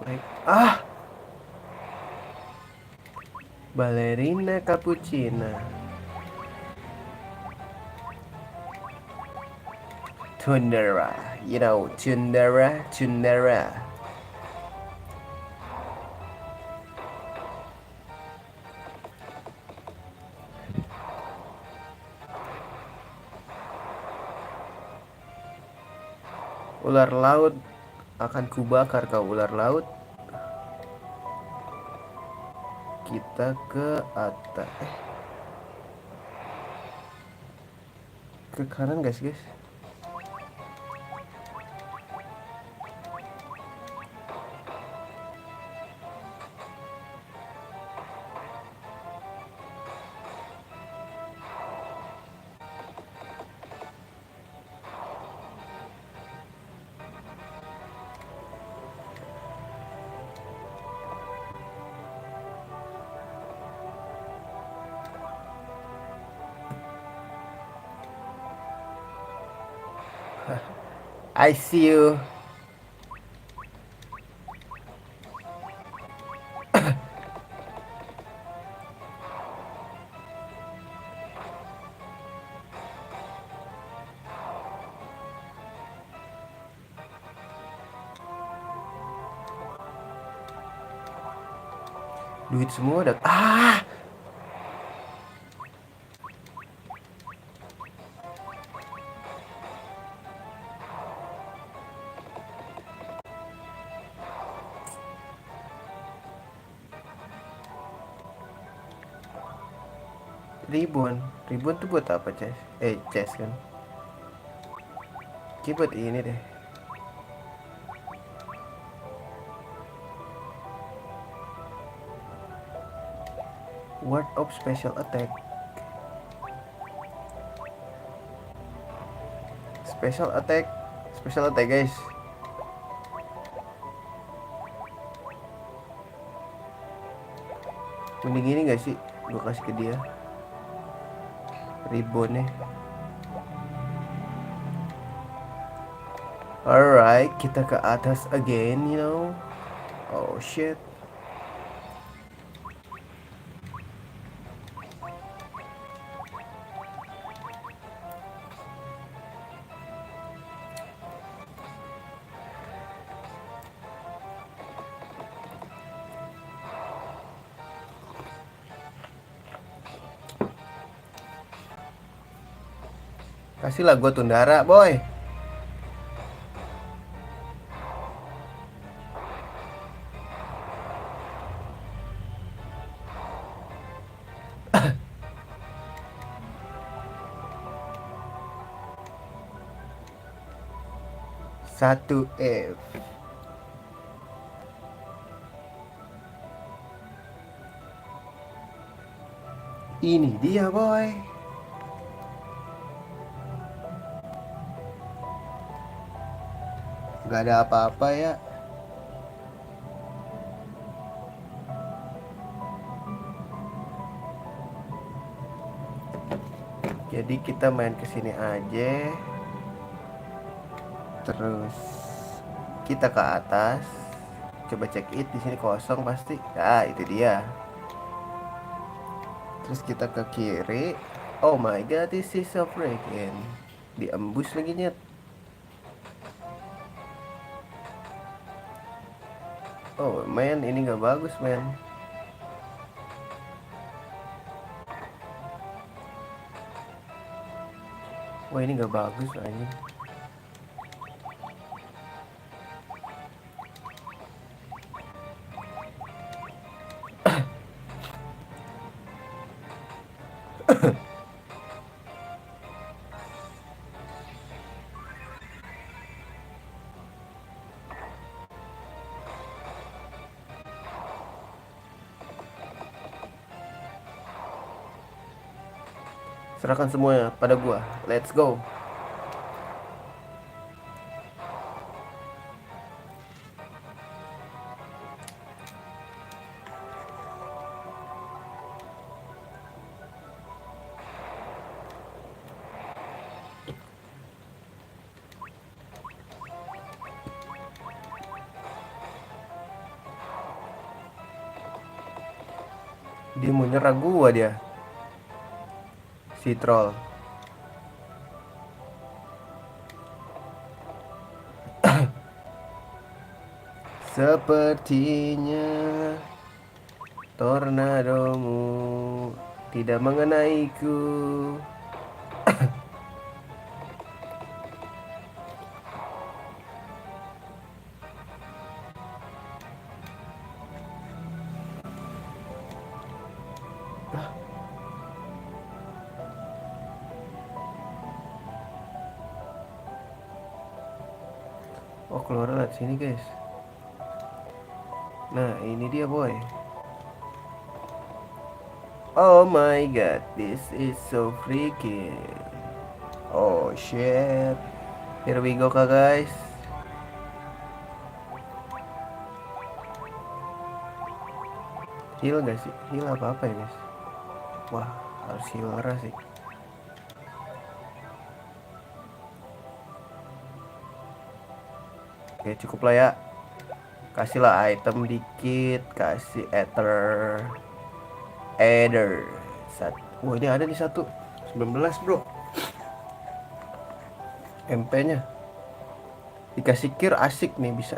Baik. Ah, ballerina cappuccina. Tundra, you know, Tundra, Tundra. Ular laut, akan kubakar kau ular laut. Kita ke atas. Ke kanan guys, guys. I see you. Duit semua udah. Ah, ribuan. Ribuan tuh buat apa, Ces? Ces kan. Oke, buat ini deh. Word of special attack. Special attack. Special attack, guys. Mending ini gak sih? Gue kasih ke dia. Ribbonnya. Alright, kita ke atas again, you know. Oh shit. Kasihlah gue Tundara, boy. Satu F. Ini dia, boy. Gak ada apa-apa ya. Jadi kita main kesini aja. Terus kita ke atas. Coba check it, di sini kosong pasti. Ah, itu dia. Terus kita ke kiri. Oh my god, this is so freaking. Diembus lagi nyet. Oh man, ini nggak bagus man. Wah ini nggak bagus anjing. Serahkan semuanya pada gua. Let's go. Dia mau nyerah gua dia. Si troll. Sepertinya tornadomu tidak mengenaiku. Oh keluar lewat sini guys. Nah ini dia boy. Oh my god, this is so freaky. Oh shit. Here we go kak guys. Heal gak sih? Heal apa-apa ya guys? Wah harus heal arah sih. Oke cukup lah ya. Kasihlah item dikit. Kasih ether. Wah ini ada nih 19 bro. MP nya dikasih kir asik nih bisa.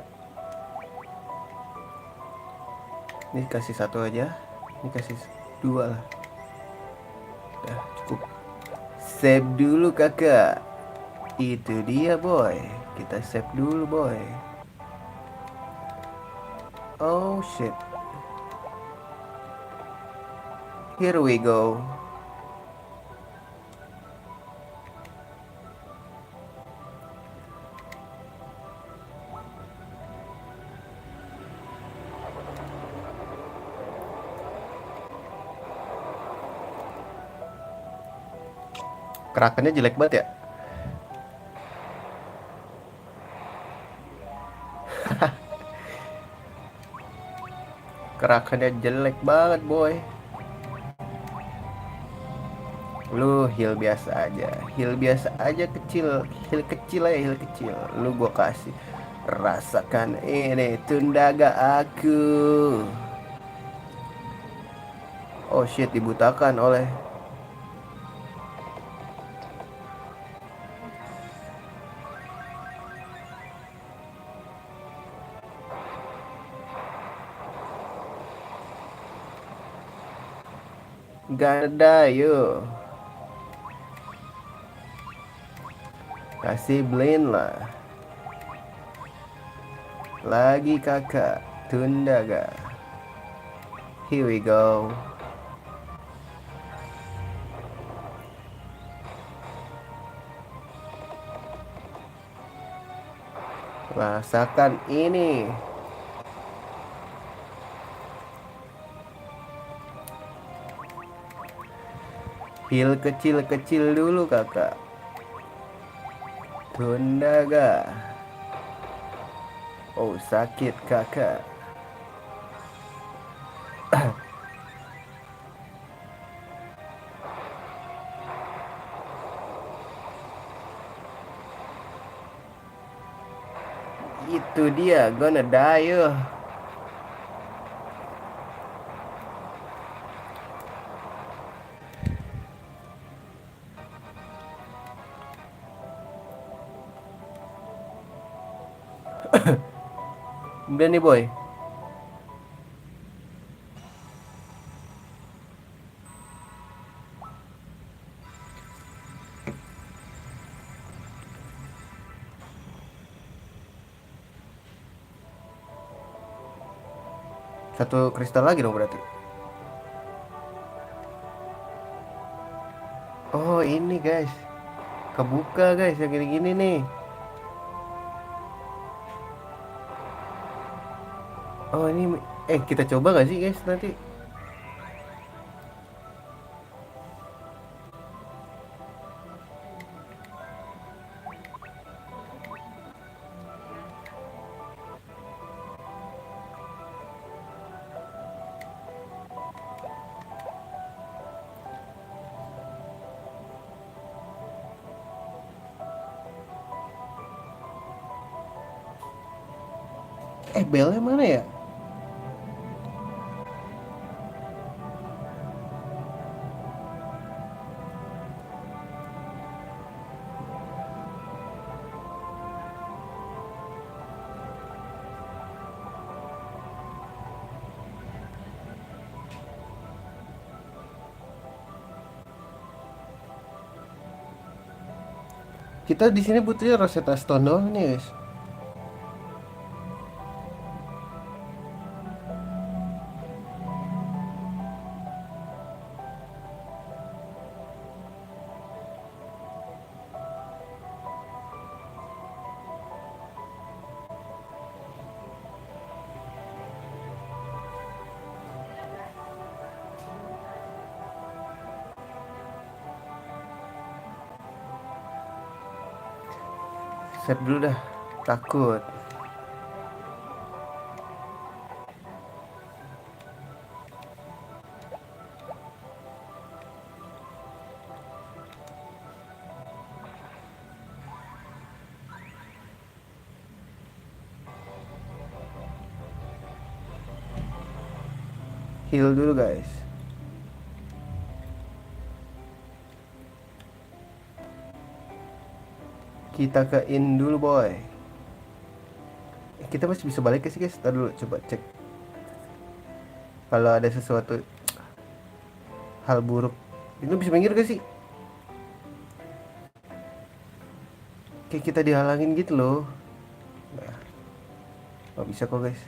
Ini kasih 1 aja. Ini kasih 2 lah. Udah cukup. Save dulu kakak. Itu dia boy. Kita save dulu boy. Oh shit. Here we go. Krakennya jelek banget ya. Krakennya jelek banget boy. Lu heal biasa aja. Heal biasa aja kecil. Heal kecil aja, heal kecil. Lu gua kasih. Rasakan ini tundaga aku. Oh shit, dibutakan oleh Ganda yuk. Kasih blind lah. Lagi kakak. Tunda gak? Here we go. Rasakan ini. Heal kecil-kecil dulu kakak. Tunda gak? Oh sakit kakak. Itu dia, gonna die yo. Udah nih boy. Satu kristal lagi dong berarti. Oh ini guys, kebuka guys yang gini-gini nih. Oh ini, kita coba gak sih guys nanti? Belnya mana ya? Kita di sini butuhnya Rosetta Stone doang nih guys. Set dulu dah, takut. Heal dulu guys. Kita ke in dulu boy. Kita masih bisa balik ke sih guys. Ntar dulu coba cek. Kalau ada sesuatu hal buruk, itu bisa minggir gak sih? Kayak kita dihalangin gitu loh. Nah, nggak bisa kok guys.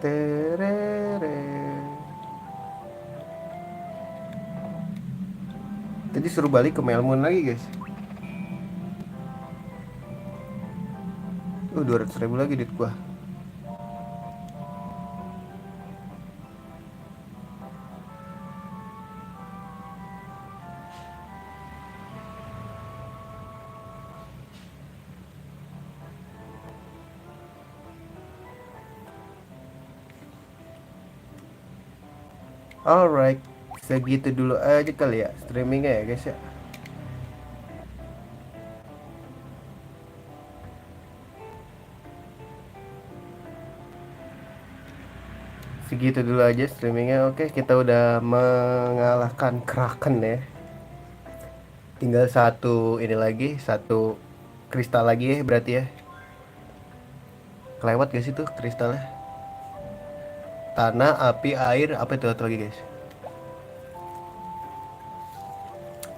Terere. Tadi suruh balik ke Melmoon lagi guys. 200.000 lagi duit gua. Alright, segitu dulu aja kali ya streamingnya ya guys ya. Segitu dulu aja streamingnya. Oke, kita udah mengalahkan Kraken ya. Tinggal satu ini lagi, satu kristal lagi ya berarti ya. Kelewat gak sih tuh kristalnya? Tanah, api, air, apa itu satu lagi guys?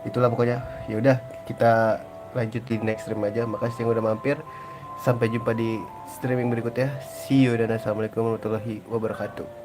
itulah pokoknya. Ya udah, kita lanjut di next stream aja. Makasih yang udah mampir. Sampai jumpa di streaming berikutnya. See you dan assalamualaikum warahmatullahi wabarakatuh.